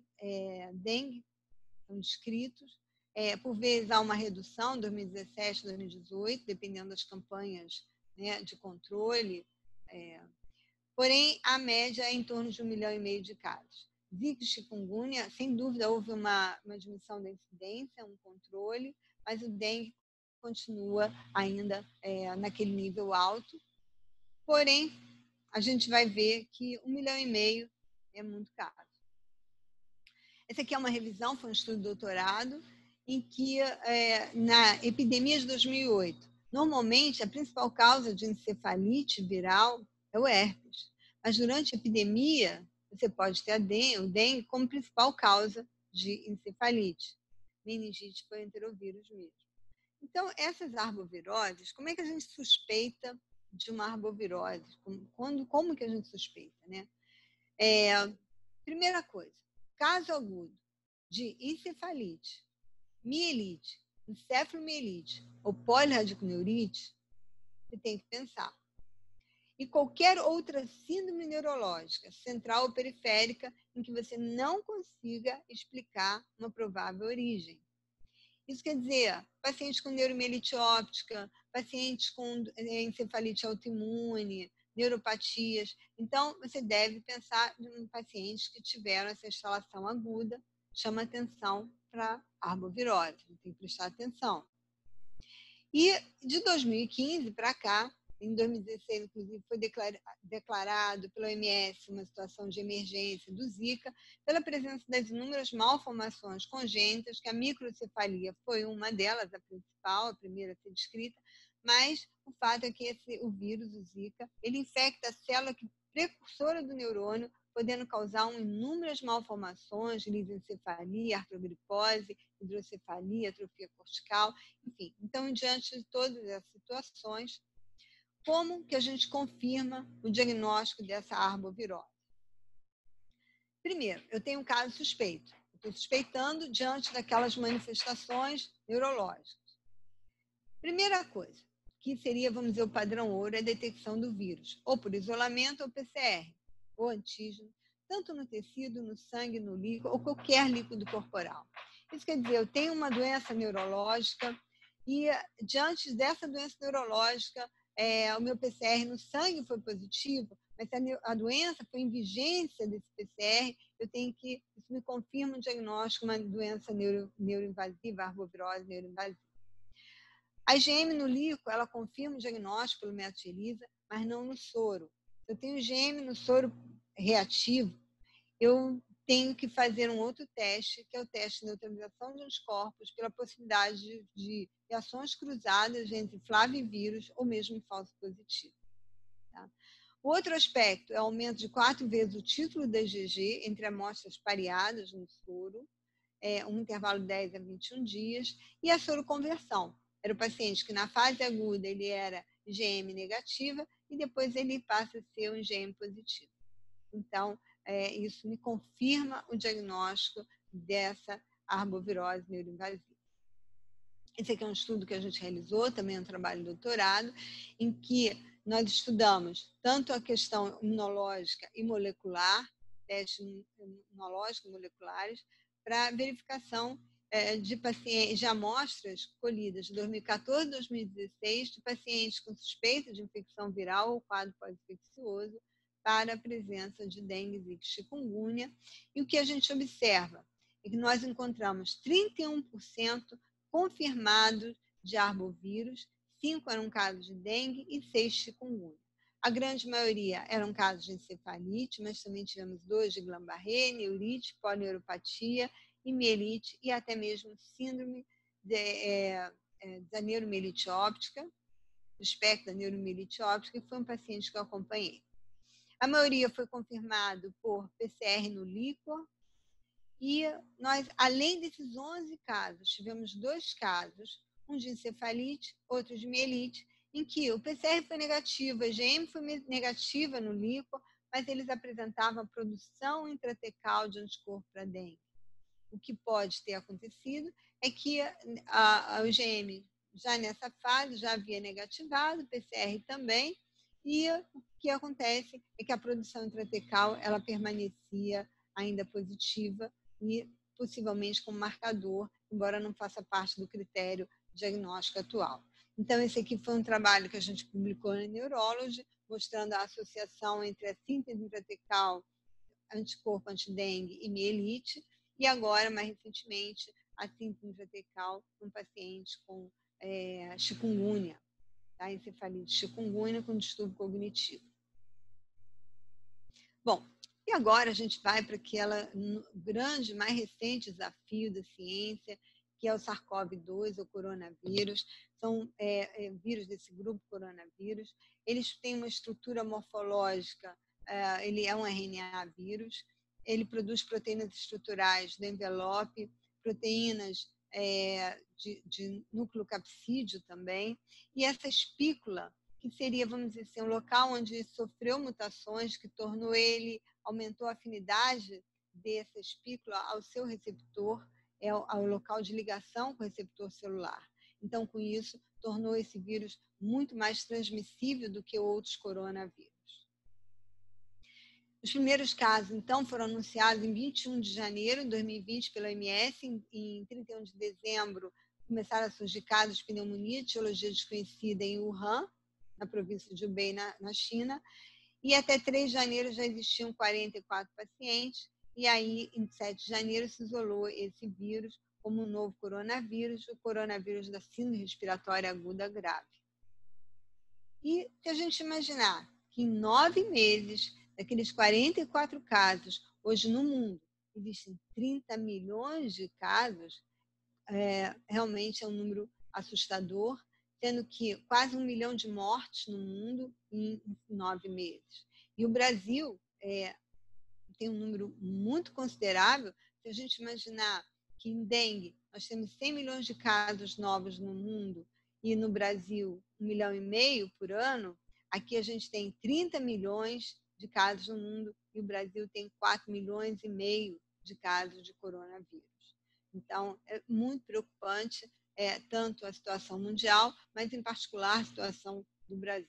dengue são descritos. Por vezes há uma redução, 2017, 2018, dependendo das campanhas, né, de controle. Porém, a média é em torno de 1,5 milhão de casos. Zika e chikungunya, sem dúvida, houve uma diminuição da incidência, um controle, mas o dengue continua ainda naquele nível alto. Porém, a gente vai ver que 1,5 milhão é muito caro. Essa aqui é uma revisão, foi um estudo de doutorado, em que, na epidemia de 2008, normalmente a principal causa de encefalite viral é o herpes. Mas durante a epidemia, você pode ter o dengue como principal causa de encefalite, meningite por enterovírus mesmo. Então, essas arboviroses, como é que a gente suspeita de uma arbovirose? Como que a gente suspeita, né? Primeira coisa, caso agudo de encefalite, mielite, encefalomielite ou polirradicuneurite, você tem que pensar. E qualquer outra síndrome neurológica, central ou periférica, em que você não consiga explicar uma provável origem. Isso quer dizer, pacientes com neuromielite óptica, pacientes com encefalite autoimune, neuropatias. Então, você deve pensar em pacientes que tiveram essa instalação aguda, chama atenção para arbovirose, tem que prestar atenção. E de 2015 para cá, em 2016, inclusive, foi declarado pela OMS uma situação de emergência do Zika, pela presença das inúmeras malformações congênitas, que a microcefalia foi uma delas, a principal, a primeira a ser descrita, mas o fato é que o vírus, o Zika, ele infecta a célula precursora do neurônio, podendo causar inúmeras malformações, lisencefalia, artrogripose, hidrocefalia, atrofia cortical, enfim. Então, diante de todas essas situações, como que a gente confirma o diagnóstico dessa arbovirose? Primeiro, eu tenho um caso suspeito. Estou suspeitando diante daquelas manifestações neurológicas. Primeira coisa, que seria, vamos dizer, o padrão ouro, é a detecção do vírus, ou por isolamento ou PCR, ou antígeno, tanto no tecido, no sangue, no líquido, ou qualquer líquido corporal. Isso quer dizer, eu tenho uma doença neurológica e, diante dessa doença neurológica, o meu PCR no sangue foi positivo, mas se a doença foi em vigência desse PCR, isso me confirma um diagnóstico, uma doença neuroinvasiva, arbovirose neuroinvasiva. A IgM no líquido, ela confirma o diagnóstico pelo método de ELISA, mas não no soro. Se eu tenho IgM no soro reativo, eu tenho que fazer um outro teste, que é o teste de neutralização de anticorpos, pela possibilidade de reações cruzadas entre flavivírus ou mesmo falso positivo. Tá? O outro aspecto é o aumento de 4 vezes o título da IgG entre amostras pareadas no soro, um intervalo de 10 a 21 dias, e a soroconversão. Era o paciente que na fase aguda ele era IgM negativa e depois ele passa a ser um IgM positivo. Então, isso me confirma o diagnóstico dessa arbovirose neuroinvasiva. Esse aqui é um estudo que a gente realizou, também é um trabalho de doutorado, em que nós estudamos tanto a questão imunológica e molecular, testes imunológicos e moleculares, para verificação de pacientes, de amostras colhidas de 2014 a 2016 de pacientes com suspeita de infecção viral ou quadro pós-infeccioso para a presença de dengue, zika e chikungunya. E o que a gente observa é que nós encontramos 31% confirmados de arbovírus, 5 eram casos de dengue e 6 chikungunya. A grande maioria eram casos de encefalite, mas também tivemos 2 de Guillain-Barré, neurite, polineuropatia e mielite, e até mesmo síndrome da neuromielite óptica, do espectro da neuromielite óptica, e foi um paciente que eu acompanhei. A maioria foi confirmado por PCR no líquor, e nós, além desses 11 casos, tivemos 2 casos, um de encefalite, outro de mielite, em que o PCR foi negativo, a IgM foi negativa no líquor, mas eles apresentavam a produção intratecal de anticorpo para dengue. O que pode ter acontecido é que a IgM, já nessa fase, já havia negativado, o PCR também, e o que acontece é que a produção intratecal ela permanecia ainda positiva e possivelmente como marcador, embora não faça parte do critério diagnóstico atual. Então, esse aqui foi um trabalho que a gente publicou na Neurology, mostrando a associação entre a síntese intratecal, anticorpo antidengue e mielite, e agora, mais recentemente, a síntese intratecal num paciente com chikungunya, tá? Encefalite chikungunya com distúrbio cognitivo. Bom, e agora a gente vai para aquele grande, mais recente desafio da ciência, que é o SARS-CoV-2, ou coronavírus. São vírus desse grupo coronavírus. Eles têm uma estrutura morfológica, ele é um RNA vírus, ele produz proteínas estruturais do envelope, proteínas de núcleo capsídeo também, e essa espícula, que seria, vamos dizer assim, um local onde sofreu mutações, que tornou ele, aumentou a afinidade dessa espícula ao seu receptor, ao local de ligação com o receptor celular. Então, com isso, tornou esse vírus muito mais transmissível do que outros coronavírus. Os primeiros casos, então, foram anunciados em 21 de janeiro de 2020 pela OMS, em 31 de dezembro começaram a surgir casos de pneumonia, etiologia desconhecida em Wuhan, na província de Hubei, na China, e até 3 de janeiro já existiam 44 pacientes, e aí, em 7 de janeiro, se isolou esse vírus como um novo coronavírus, o coronavírus da síndrome respiratória aguda grave. E se a gente imaginar que em 9 meses, daqueles 44 casos, hoje no mundo, existem 30 milhões de casos, realmente é um número assustador, sendo que quase 1 milhão de mortes no mundo em 9 meses. E o Brasil tem um número muito considerável. Se a gente imaginar que em dengue nós temos 100 milhões de casos novos no mundo e no Brasil 1,5 milhão por ano, aqui a gente tem 30 milhões de casos no mundo e o Brasil tem 4,5 milhões de casos de coronavírus. Então, é muito preocupante tanto a situação mundial, mas em particular a situação do Brasil.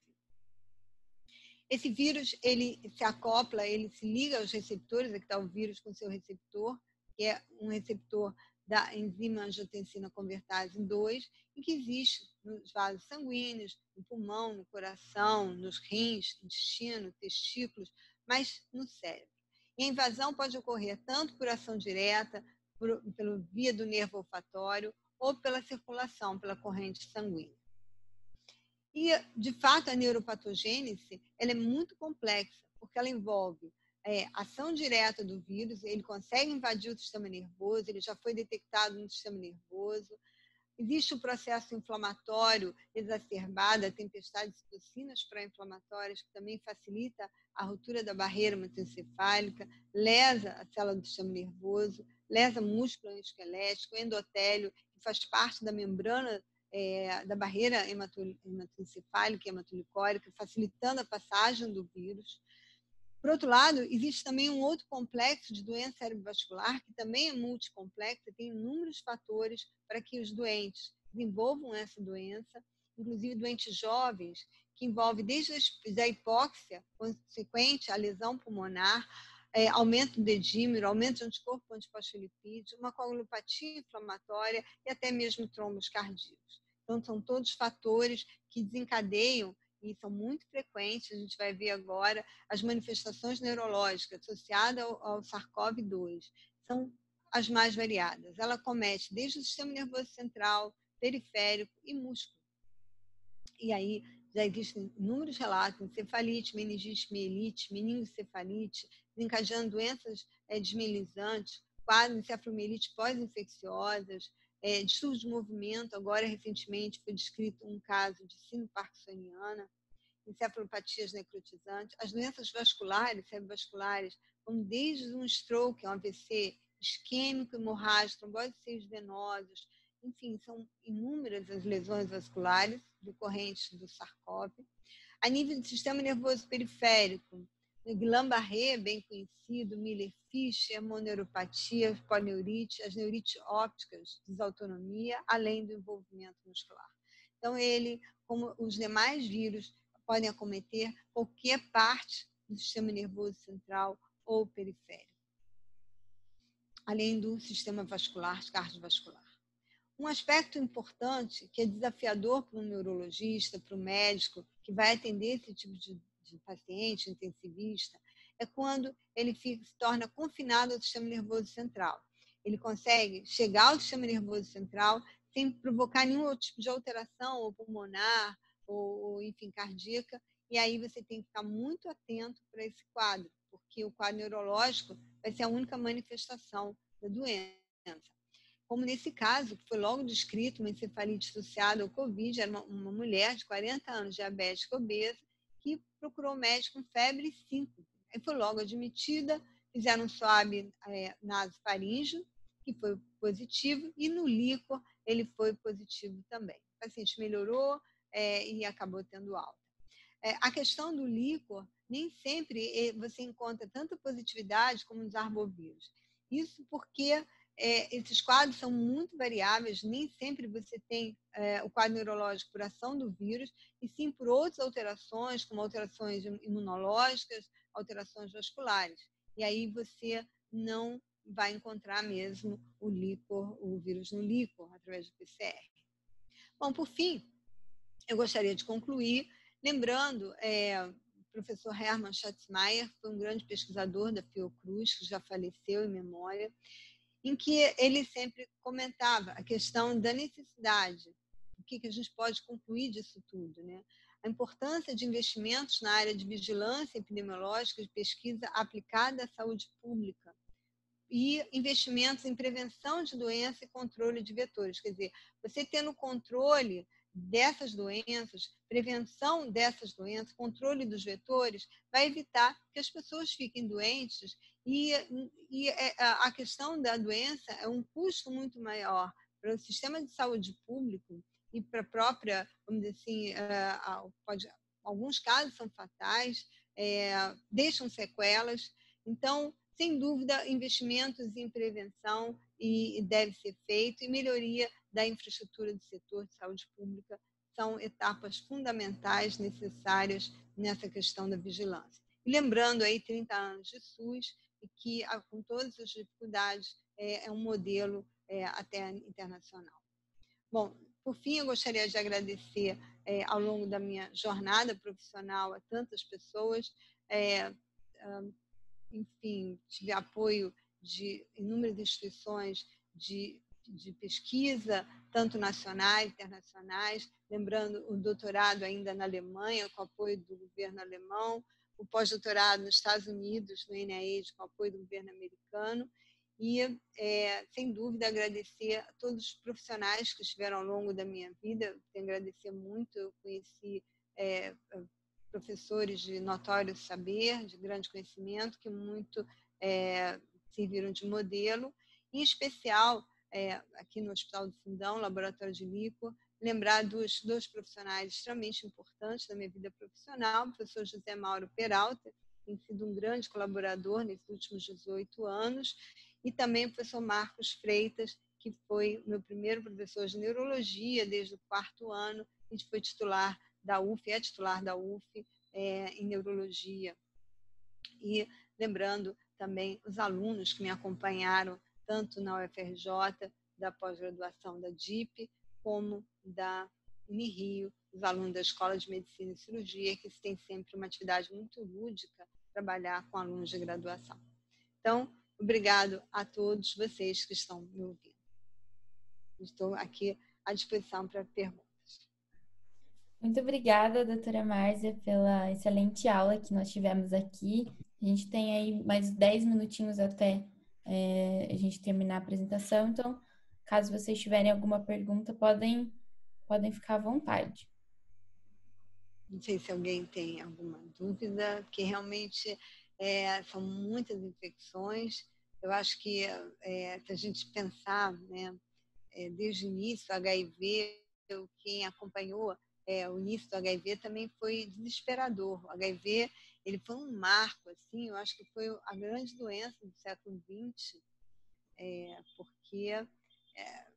Esse vírus, ele se acopla, ele se liga aos receptores, aqui está o vírus com seu receptor, que é um receptor da enzima angiotensina convertase 2, e que existe nos vasos sanguíneos, no pulmão, no coração, nos rins, intestino, testículos, mas no cérebro. E a invasão pode ocorrer tanto por ação direta, pela via do nervo olfatório, ou pela circulação, pela corrente sanguínea. E, de fato, a neuropatogênese ela é muito complexa, porque ela envolve ação direta do vírus, ele consegue invadir o sistema nervoso, ele já foi detectado no sistema nervoso, existe o processo inflamatório exacerbado, a tempestade de citocinas pró-inflamatórias, que também facilita a ruptura da barreira hematoencefálica, lesa a célula do sistema nervoso, lesa músculo esquelético, endotélio, que faz parte da membrana da barreira hematoencefálica e hematolicórica, facilitando a passagem do vírus. Por outro lado, existe também um outro complexo de doença cerebrovascular, que também é multicomplexa, tem inúmeros fatores para que os doentes desenvolvam essa doença, inclusive doentes jovens, que envolve desde a hipóxia consequente à lesão pulmonar, aumento do edímero, aumento de anticorpo antifosfolipídio, uma coagulopatia inflamatória e até mesmo trombos cardíacos. Então, são todos fatores que desencadeiam e são muito frequentes, a gente vai ver agora, as manifestações neurológicas associadas ao SARS-CoV-2 são as mais variadas. Ela comete desde o sistema nervoso central, periférico e músculo. E aí já existem inúmeros relatos, encefalite, meningite, mielite, meningoencefalite, desencadeando doenças desmielizantes, quadro encefalomielite pós-infecciosas, distúrbios de movimento. Agora, recentemente, foi descrito um caso de síndrome parkinsoniana, encefalopatias necrotizantes, as doenças vasculares, cerebrovasculares, como desde um stroke, um AVC, isquêmico, hemorrágico, trombose de seios venosos, enfim, são inúmeras as lesões vasculares decorrentes do SARS-CoV. A nível do sistema nervoso periférico, Guillain-Barré, bem conhecido, Miller-Fischer, mononeuropatia, polineurite, as neurites ópticas, desautonomia, além do envolvimento muscular. Então, ele, como os demais vírus, podem acometer qualquer parte do sistema nervoso central ou periférico, além do sistema vascular, cardiovascular. Um aspecto importante, que é desafiador para um neurologista, para o médico, que vai atender esse tipo de paciente, intensivista, é quando ele se torna confinado ao sistema nervoso central. Ele consegue chegar ao sistema nervoso central sem provocar nenhum outro tipo de alteração, ou pulmonar, ou enfim, cardíaca, e aí você tem que ficar muito atento para esse quadro, porque o quadro neurológico vai ser a única manifestação da doença. Como nesse caso, que foi logo descrito, uma encefalite associada ao Covid, era uma mulher de 40 anos, diabética obesa, que procurou o médico com febre e síncope. Aí foi logo admitida, fizeram um swab nasofaríngeo, que foi positivo, e no líquor ele foi positivo também. O paciente melhorou e acabou tendo alta. A questão do líquor, nem sempre você encontra tanta positividade como nos arbovírus. Isso porque esses quadros são muito variáveis, nem sempre você tem o quadro neurológico por ação do vírus, e sim por outras alterações, como alterações imunológicas, alterações vasculares. E aí você não vai encontrar mesmo o líquor, o vírus no líquor, através do PCR. Bom, por fim, eu gostaria de concluir lembrando o professor Hermann Schatzmeier, que foi um grande pesquisador da Fiocruz, que já faleceu em memória, em que ele sempre comentava a questão da necessidade, o que a gente pode concluir disso tudo, né? A importância de investimentos na área de vigilância epidemiológica e de pesquisa aplicada à saúde pública e investimentos em prevenção de doença e controle de vetores. Quer dizer, você tendo controle dessas doenças, prevenção dessas doenças, controle dos vetores, vai evitar que as pessoas fiquem doentes e a questão da doença é um custo muito maior para o sistema de saúde público e para a própria, vamos dizer assim, alguns casos são fatais, deixam sequelas. Então, sem dúvida, investimentos em prevenção e deve ser feito, e melhoria da infraestrutura do setor de saúde pública são etapas fundamentais necessárias nessa questão da vigilância. E lembrando aí 30 anos de SUS, e que, com todas as dificuldades, é um modelo até internacional. Bom, por fim, eu gostaria de agradecer ao longo da minha jornada profissional a tantas pessoas, enfim, tive apoio de inúmeras instituições de pesquisa, tanto nacionais, internacionais, lembrando o doutorado ainda na Alemanha, com apoio do governo alemão, o pós-doutorado nos Estados Unidos, no NIH, com apoio do governo americano, e, sem dúvida, agradecer a todos os profissionais que estiveram ao longo da minha vida. Tenho que agradecer muito, eu conheci professores de notório saber, de grande conhecimento, que muito serviram de modelo, em especial, aqui no Hospital do Fundão, Laboratório de Líquor, lembrar dois profissionais extremamente importantes da minha vida profissional, o professor José Mauro Peralta, tem sido um grande colaborador nesses últimos 18 anos, e também o professor Marcos Freitas, que foi meu primeiro professor de neurologia desde o 4º ano, e foi titular da UF, é titular da UF em neurologia. E lembrando também os alunos que me acompanharam, tanto na UFRJ, da pós-graduação da DIP, como da Unirio, os alunos da Escola de Medicina e Cirurgia, que têm sempre uma atividade muito lúdica, trabalhar com alunos de graduação. Então, obrigado a todos vocês que estão me ouvindo. Estou aqui à disposição para perguntas. Muito obrigada, doutora Márcia, pela excelente aula que nós tivemos aqui. A gente tem aí mais 10 minutinhos até a gente terminar a apresentação, então, caso vocês tiverem alguma pergunta, podem ficar à vontade. Não sei se alguém tem alguma dúvida, porque realmente são muitas infecções. Eu acho que se a gente pensar, né, desde o início, HIV, quem acompanhou o início do HIV também foi desesperador. O HIV ele foi um marco, assim, eu acho que foi a grande doença do século XX, porque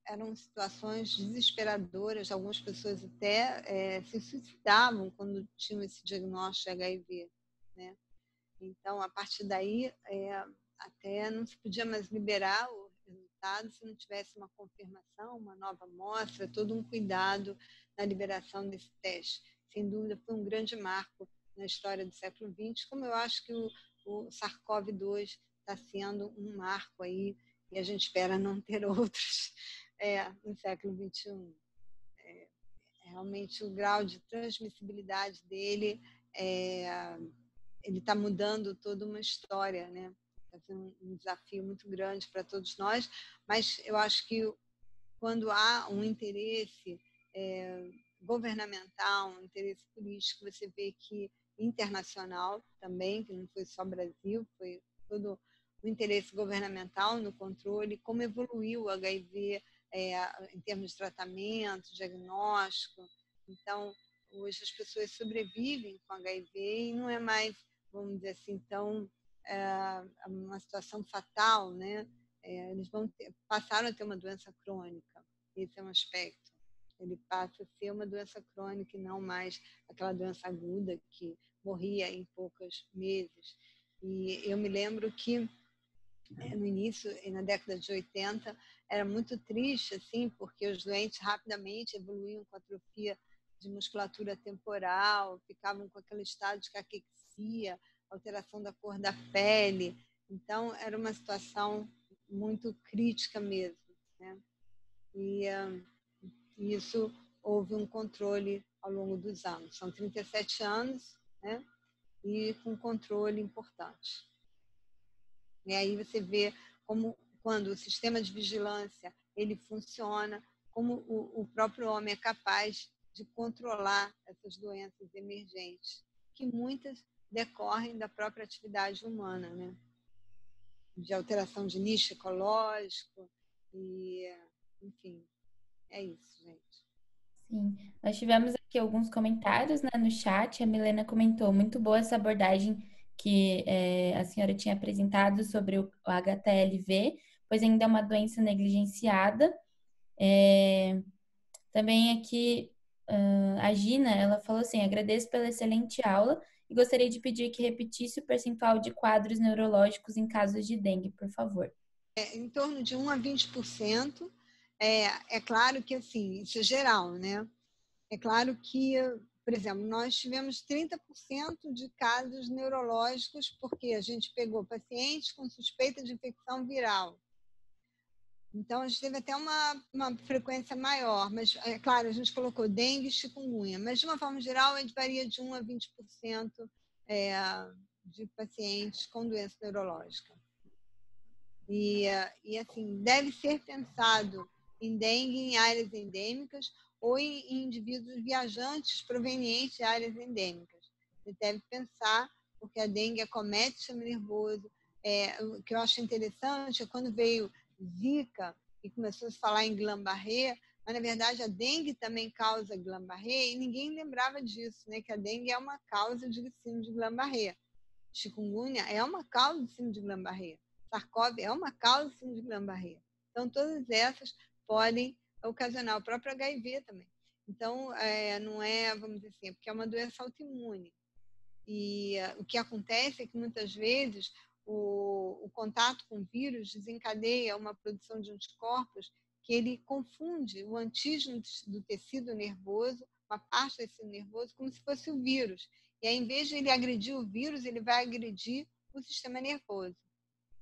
eram situações desesperadoras, algumas pessoas até se suicidavam quando tinham esse diagnóstico de HIV, né? Então, a partir daí, até não se podia mais liberar o resultado se não tivesse uma confirmação, uma nova amostra, todo um cuidado na liberação desse teste. Sem dúvida, foi um grande marco na história do século XX, como eu acho que o SARS-CoV-2 está sendo um marco aí, e a gente espera não ter outros no século XXI. Realmente, o grau de transmissibilidade dele ele está mudando toda uma história, né? Está sendo um desafio muito grande para todos nós, mas eu acho que quando há um interesse governamental, um interesse político, você vê que internacional também, que não foi só Brasil, foi todo o interesse governamental no controle, como evoluiu o HIV em termos de tratamento, diagnóstico. Então, hoje as pessoas sobrevivem com HIV e não é mais, vamos dizer assim, tão uma situação fatal, né? Eles passaram a ter uma doença crônica. Esse é um aspecto. Ele passa a ser uma doença crônica e não mais aquela doença aguda que morria em poucos meses. E eu me lembro que no início, na década de 80, era muito triste, assim, porque os doentes rapidamente evoluíam com atrofia de musculatura temporal, ficavam com aquele estado de caquexia, alteração da cor da pele. Então, era uma situação muito crítica mesmo, né? E isso houve um controle ao longo dos anos. São 37 anos, né? E com controle importante. E aí você vê como, quando o sistema de vigilância ele funciona, como o próprio homem é capaz de controlar essas doenças emergentes, que muitas decorrem da própria atividade humana, né? De alteração de nicho ecológico, e, enfim, é isso, gente. Sim, nós tivemos aqui alguns comentários, né, no chat. A Milena comentou, muito boa essa abordagem que a senhora tinha apresentado sobre o HTLV, pois ainda é uma doença negligenciada. Também aqui, a Gina, ela falou assim, agradeço pela excelente aula e gostaria de pedir que repetisse o percentual de quadros neurológicos em casos de dengue, por favor. Em torno de 1 a 20%. É claro que, assim, isso é geral, né? É claro que, por exemplo, nós tivemos 30% de casos neurológicos porque a gente pegou pacientes com suspeita de infecção viral. Então, a gente teve até uma frequência maior, mas, é claro, a gente colocou dengue e chikungunya, mas, de uma forma geral, a gente varia de 1 a 20% de pacientes com doença neurológica. E, assim, deve ser pensado em dengue em áreas endêmicas ou em indivíduos viajantes provenientes de áreas endêmicas. Você deve pensar, porque a dengue acomete o sistema nervoso. O que eu acho interessante é quando veio Zika e começou a se falar em Guillain-Barré, mas, na verdade, a dengue também causa Guillain-Barré e ninguém lembrava disso, né? Que a dengue é uma causa de síndrome de Guillain-Barré. Chikungunya é uma causa de síndrome de Guillain-Barré. SARS-CoV é uma causa de síndrome de Guillain-Barré. Então, todas essas podem ocasionar o próprio HIV também. Então, não é, vamos dizer assim, porque é uma doença autoimune. E o que acontece é que, muitas vezes, o contato com o vírus desencadeia uma produção de anticorpos que ele confunde o antígeno do tecido nervoso, uma parte do tecido nervoso, como se fosse o vírus. E aí, em vez de ele agredir o vírus, ele vai agredir o sistema nervoso.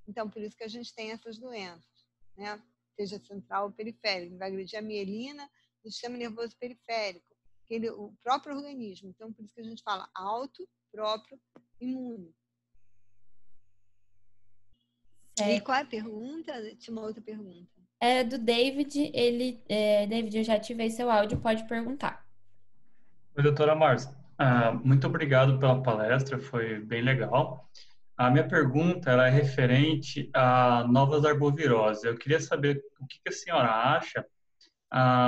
Então, por isso que a gente tem essas doenças, né? Seja central ou periférica. Ele vai agredir a mielina do sistema nervoso periférico, o próprio organismo. Então, por isso que a gente fala próprio, imune. Certo. E qual é a pergunta? Tinha uma outra pergunta. É do David. David, eu já ativei seu áudio, pode perguntar. Oi, doutora Márcia. Muito obrigado pela palestra, foi bem legal. A minha pergunta ela é referente a novas arboviroses. Eu queria saber o que a senhora acha,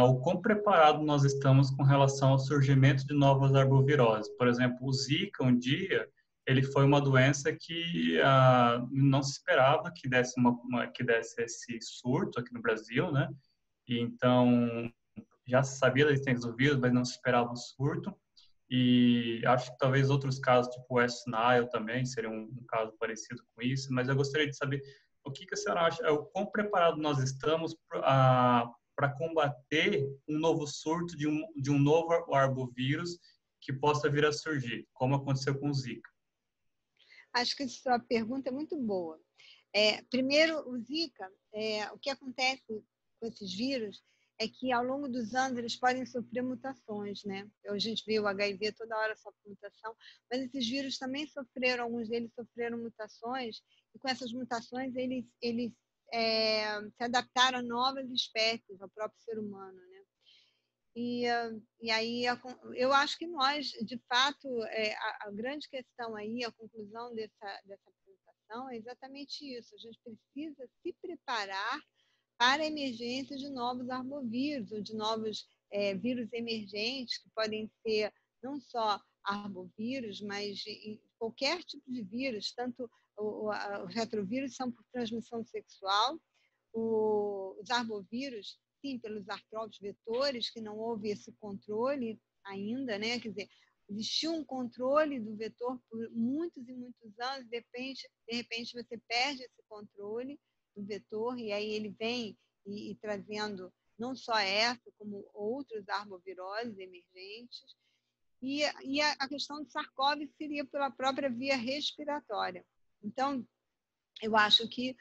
o quão preparado nós estamos com relação ao surgimento de novas arboviroses. Por exemplo, o Zika, um dia, ele foi uma doença que não se esperava que desse, que desse esse surto aqui no Brasil, né? E então, já se sabia da existência do vírus, mas não se esperava o surto. E acho que talvez outros casos, tipo o West Nile também, seria um caso parecido com isso. Mas eu gostaria de saber o que a senhora acha, o quão preparado nós estamos para combater um novo surto de um novo arbovírus que possa vir a surgir, como aconteceu com o Zika. Acho que a sua pergunta é muito boa. Primeiro, o Zika, o que acontece com esses vírus é que, ao longo dos anos, eles podem sofrer mutações, né? A gente vê o HIV toda hora sofre mutação, mas esses vírus também sofreram, alguns deles sofreram mutações, e com essas mutações eles se adaptaram a novas espécies, ao próprio ser humano, né? E aí eu acho que nós, de fato, a grande questão aí, a conclusão dessa apresentação é exatamente isso. A gente precisa se preparar para a emergência de novos arbovírus ou de novos vírus emergentes, que podem ser não só arbovírus, mas qualquer tipo de vírus, tanto os retrovírus são por transmissão sexual, os arbovírus, sim, pelos artrópodes vetores, que não houve esse controle ainda, né? Quer dizer, existiu um controle do vetor por muitos e muitos anos, de repente você perde esse controle do vetor, e aí ele vem e trazendo não só essa, como outros arboviroses emergentes. E a questão do SARS-CoV seria pela própria via respiratória. Então, eu acho que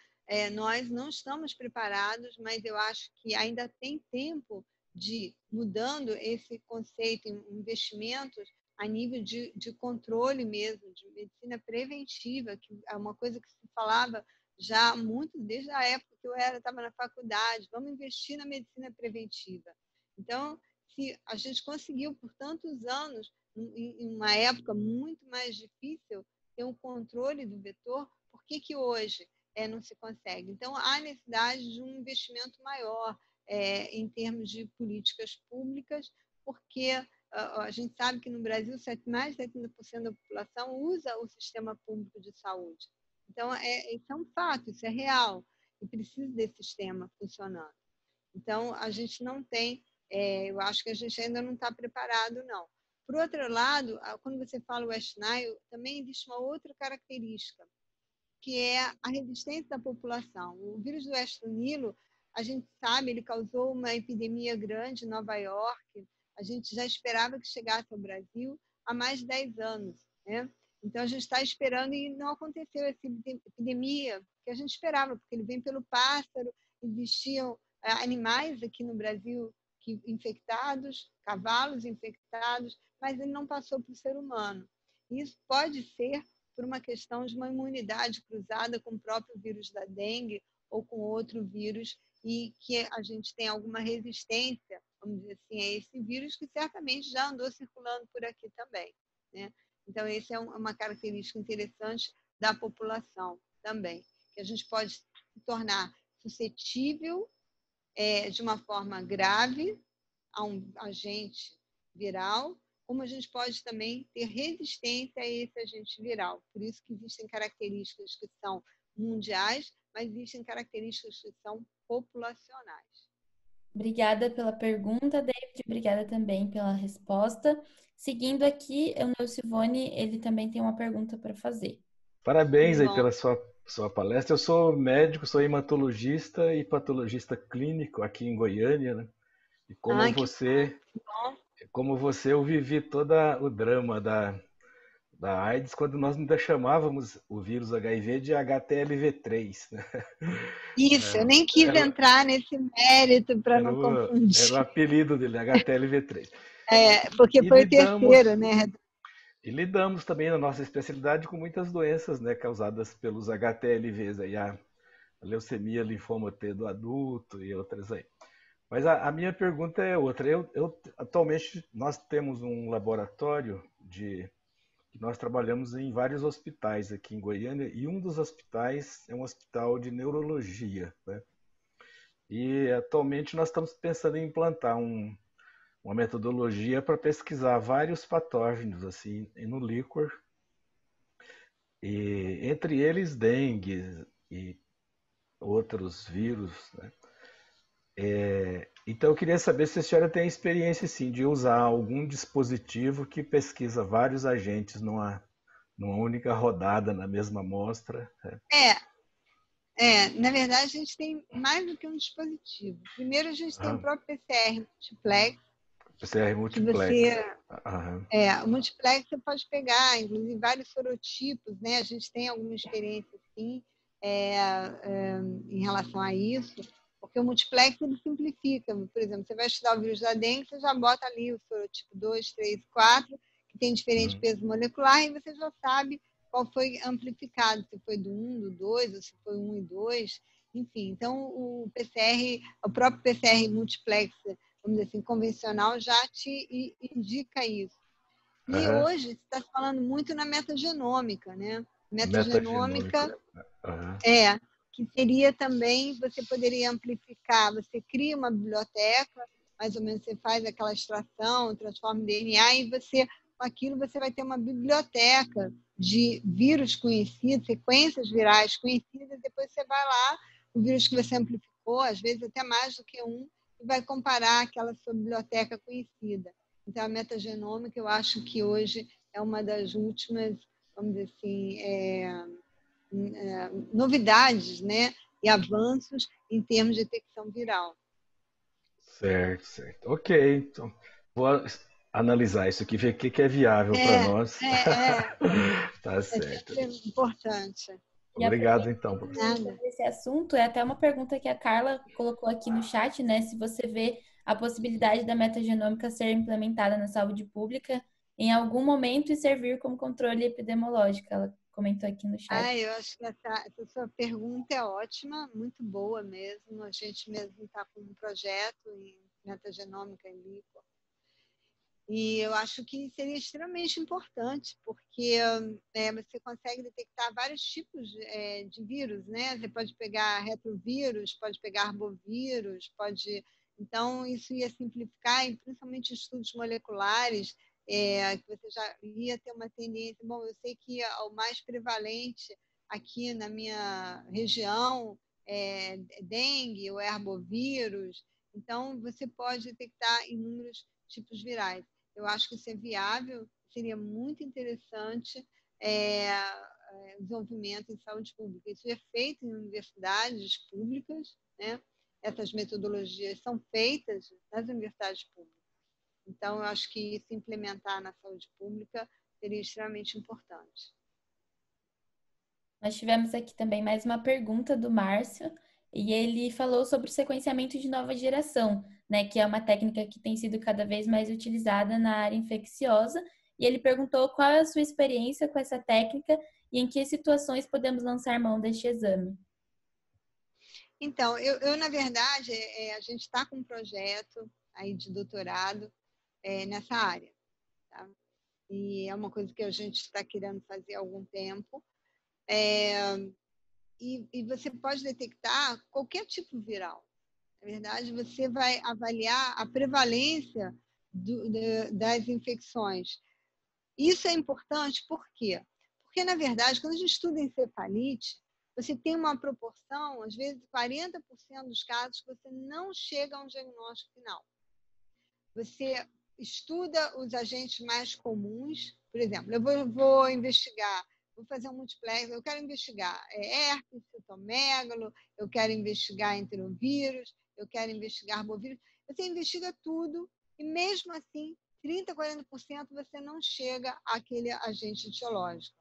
nós não estamos preparados, mas eu acho que ainda tem tempo de mudando esse conceito em investimentos a nível de controle mesmo, de medicina preventiva, que é uma coisa que se falava já muito desde a época que eu estava na faculdade. Vamos investir na medicina preventiva. Então, se a gente conseguiu por tantos anos, em uma época muito mais difícil, ter um controle do vetor, por que hoje não se consegue? Então, há necessidade de um investimento maior em termos de políticas públicas, porque a gente sabe que no Brasil mais de 70% da população usa o sistema público de saúde. Então, isso é um fato, isso é real, e precisa desse sistema funcionando. Então, a gente não tem, eu acho que a gente ainda não está preparado, não. Por outro lado, quando você fala West Nile, também existe uma outra característica, que é a resistência da população. O vírus do West Nilo, a gente sabe, ele causou uma epidemia grande em Nova York. A gente já esperava que chegasse ao Brasil há mais de 10 anos, né? Então, a gente está esperando e não aconteceu essa epidemia que a gente esperava, porque ele vem pelo pássaro, existiam animais aqui no Brasil infectados, cavalos infectados, mas ele não passou para o ser humano. Isso pode ser por uma questão de uma imunidade cruzada com o próprio vírus da dengue ou com outro vírus, e que a gente tem alguma resistência, vamos dizer assim, a esse vírus, que certamente já andou circulando por aqui também, né? Então, essa é uma característica interessante da população também, que a gente pode se tornar suscetível de uma forma grave a um agente viral, como a gente pode também ter resistência a esse agente viral. Por isso que existem características que são mundiais, mas existem características que são populacionais. Obrigada pela pergunta, David. Obrigada também pela resposta. Seguindo aqui, o Nilcivone, ele também tem uma pergunta para fazer. Parabéns aí Bom. pela sua palestra. Eu sou médico, sou hematologista e patologista clínico aqui em Goiânia, né? E como você, eu vivi todo o drama da AIDS quando nós ainda chamávamos o vírus HIV de HTLV3, né? Isso, eu nem quis entrar nesse mérito para não confundir. Era o apelido dele, HTLV3. Porque foi o terceiro, né? E lidamos também na nossa especialidade com muitas doenças, né, causadas pelos HTLVs, aí, a leucemia, linfoma T do adulto e outras aí. Mas a minha pergunta é outra. Atualmente, nós temos um laboratório que nós trabalhamos em vários hospitais aqui em Goiânia, e um dos hospitais é um hospital de neurologia, né? E atualmente nós estamos pensando em implantar uma metodologia para pesquisar vários patógenos assim no líquor, e entre eles dengue e outros vírus, né? Então eu queria saber se a senhora tem experiência sim de usar algum dispositivo que pesquisa vários agentes numa única rodada na mesma amostra. Na verdade, a gente tem mais do que um dispositivo. Primeiro, a gente tem o próprio PCR multiplex. PCR multiplex. O multiplex você pode pegar, inclusive, vários sorotipos, né? A gente tem alguma experiência, sim, em relação a isso, porque o multiplex ele simplifica. Por exemplo, você vai estudar o vírus da dengue, você já bota ali o sorotipo 2, 3, 4, que tem diferente peso molecular, e você já sabe qual foi amplificado, se foi do 1, do 2, ou se foi 1 e 2, enfim. Então, o próprio PCR multiplex, vamos dizer assim, convencional, já te indica isso. E hoje se está falando muito na metagenômica, né? Metagenômica que seria também, você poderia amplificar, você cria uma biblioteca, mais ou menos você faz aquela extração, transforma em DNA, e com aquilo você vai ter uma biblioteca de vírus conhecidos, sequências virais conhecidas, depois você vai lá, o vírus que você amplificou, às vezes até mais do que um, e vai comparar aquela sua biblioteca conhecida. Então, a metagenômica, eu acho que hoje é uma das últimas, vamos dizer assim, novidades, né, e avanços em termos de detecção viral. Certo. Ok, então vou analisar isso aqui, ver o que é viável para nós. Tá certo. É importante. Obrigado, então, professor. Esse assunto é até uma pergunta que a Carla colocou aqui no chat, né? Se você vê a possibilidade da metagenômica ser implementada na saúde pública em algum momento e servir como controle epidemiológico. Ela comentou aqui no chat. Eu acho que essa sua pergunta é ótima, muito boa mesmo. A gente mesmo está com um projeto em metagenômica em líquor. E eu acho que seria extremamente importante, porque você consegue detectar vários tipos de vírus, né? Você pode pegar retrovírus, pode pegar arbovírus, Então, isso ia simplificar, e principalmente estudos moleculares, que você já ia ter uma tendência. Bom, eu sei que o mais prevalente aqui na minha região é dengue ou arbovírus, então você pode detectar inúmeros tipos virais. Eu acho que isso é viável, seria muito interessante desenvolvimento em saúde pública. Isso é feito em universidades públicas, né? Essas metodologias são feitas nas universidades públicas. Então, eu acho que isso implementar na saúde pública seria extremamente importante. Nós tivemos aqui também mais uma pergunta do Márcio, e ele falou sobre o sequenciamento de nova geração, né, que é uma técnica que tem sido cada vez mais utilizada na área infecciosa, e ele perguntou qual é a sua experiência com essa técnica e em que situações podemos lançar mão deste exame. Então, eu na verdade, a gente está com um projeto aí de doutorado nessa área, tá? E é uma coisa que a gente está querendo fazer há algum tempo. E você pode detectar qualquer tipo viral. Na verdade, você vai avaliar a prevalência das infecções. Isso é importante por quê? Porque, na verdade, quando a gente estuda encefalite, você tem uma proporção, às vezes 40% dos casos, que você não chega a um diagnóstico final. Você estuda os agentes mais comuns, por exemplo, eu vou investigar, vou fazer um multiplex, eu quero investigar herpes, citomegalo, eu quero investigar enterovírus, eu quero investigar arbovírus. Você investiga tudo e, mesmo assim, 30%, 40% você não chega àquele agente etiológico.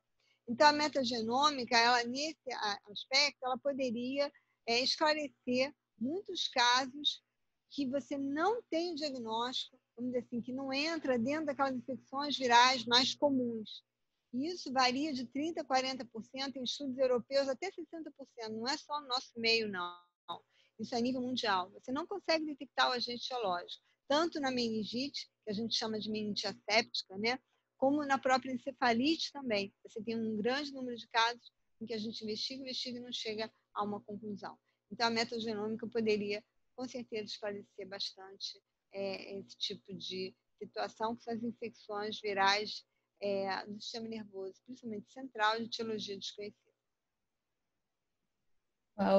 Então, a metagenômica, ela, nesse aspecto, ela poderia esclarecer muitos casos que você não tem o diagnóstico, vamos dizer assim, que não entra dentro daquelas infecções virais mais comuns. E isso varia de 30% a 40%, em estudos europeus até 60%. Não é só no nosso meio, não. Isso é a nível mundial. Você não consegue detectar o agente etiológico, tanto na meningite, que a gente chama de meningite asséptica, né? Como na própria encefalite também. Você tem um grande número de casos em que a gente investiga e não chega a uma conclusão. Então, a metagenômica poderia, com certeza, esclarecer bastante esse tipo de situação, que são as infecções virais do sistema nervoso, principalmente central, de etiologia desconhecida.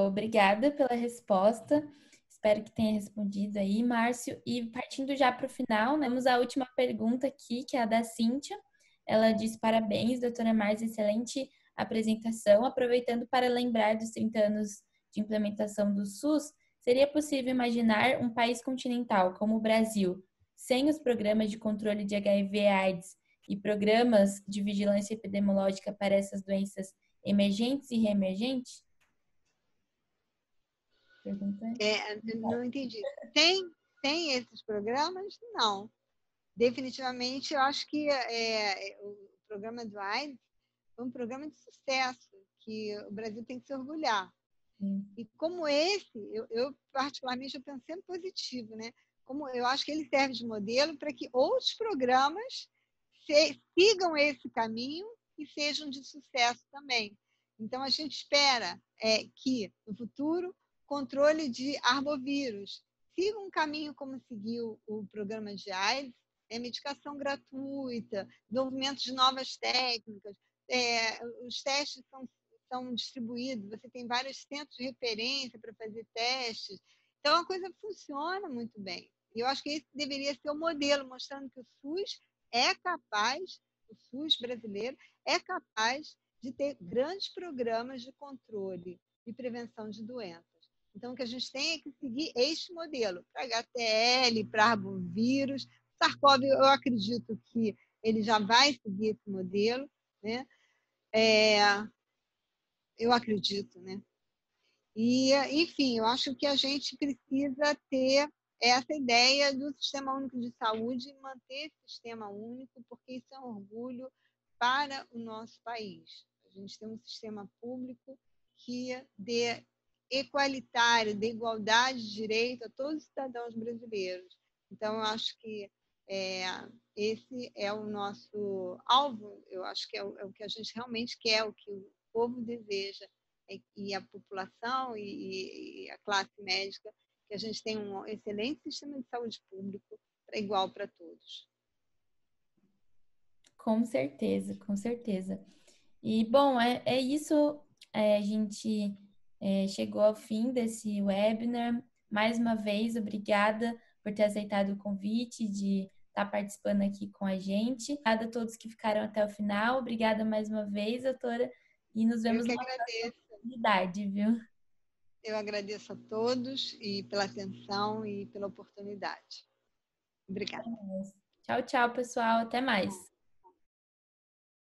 Obrigada pela resposta. Espero que tenha respondido aí, Márcio. E partindo já para o final, né, temos a última pergunta aqui, que é a da Cíntia. Ela diz: parabéns, doutora Márcia, excelente apresentação. Aproveitando para lembrar dos 30 anos de implementação do SUS, seria possível imaginar um país continental como o Brasil, sem os programas de controle de HIV/AIDS e programas de vigilância epidemiológica para essas doenças emergentes e reemergentes? Não entendi. Tem esses programas? Não. Definitivamente, eu acho que o programa do AIDS foi um programa de sucesso, que o Brasil tem que se orgulhar. E como esse, eu particularmente, eu penso sempre positivo, né? Como eu acho que ele serve de modelo para que outros programas sigam esse caminho e sejam de sucesso também. Então, a gente espera que, no futuro, controle de arbovírus siga um caminho como seguiu o programa de AIDS, medicação gratuita, desenvolvimento de novas técnicas, os testes são distribuídos, você tem vários centros de referência para fazer testes, então a coisa funciona muito bem. E eu acho que esse deveria ser o modelo, mostrando que o SUS é capaz, o SUS brasileiro é capaz de ter grandes programas de controle e prevenção de doenças. Então, o que a gente tem é que seguir este modelo, para HTL, para arbovírus. SARS-CoV, eu acredito que ele já vai seguir esse modelo, né? Eu acredito, né? E, enfim, eu acho que a gente precisa ter essa ideia do Sistema Único de Saúde e manter esse sistema único, porque isso é um orgulho para o nosso país. A gente tem um sistema público que dê equalitário, de igualdade de direito a todos os cidadãos brasileiros. Então, eu acho que esse é o nosso alvo, eu acho que é o que a gente realmente quer, o que o povo deseja, e a população e a classe médica, que a gente tenha um excelente sistema de saúde público igual para todos. Com certeza, com certeza. E, bom, é isso. A gente chegou ao fim desse webinar. Mais uma vez, obrigada por ter aceitado o convite de estar participando aqui com a gente. Obrigada a todos que ficaram até o final. Obrigada mais uma vez, doutora. E nos vemos numa próxima oportunidade, viu? Eu agradeço a todos e pela atenção e pela oportunidade. Obrigada. Tchau, tchau, pessoal. Até mais.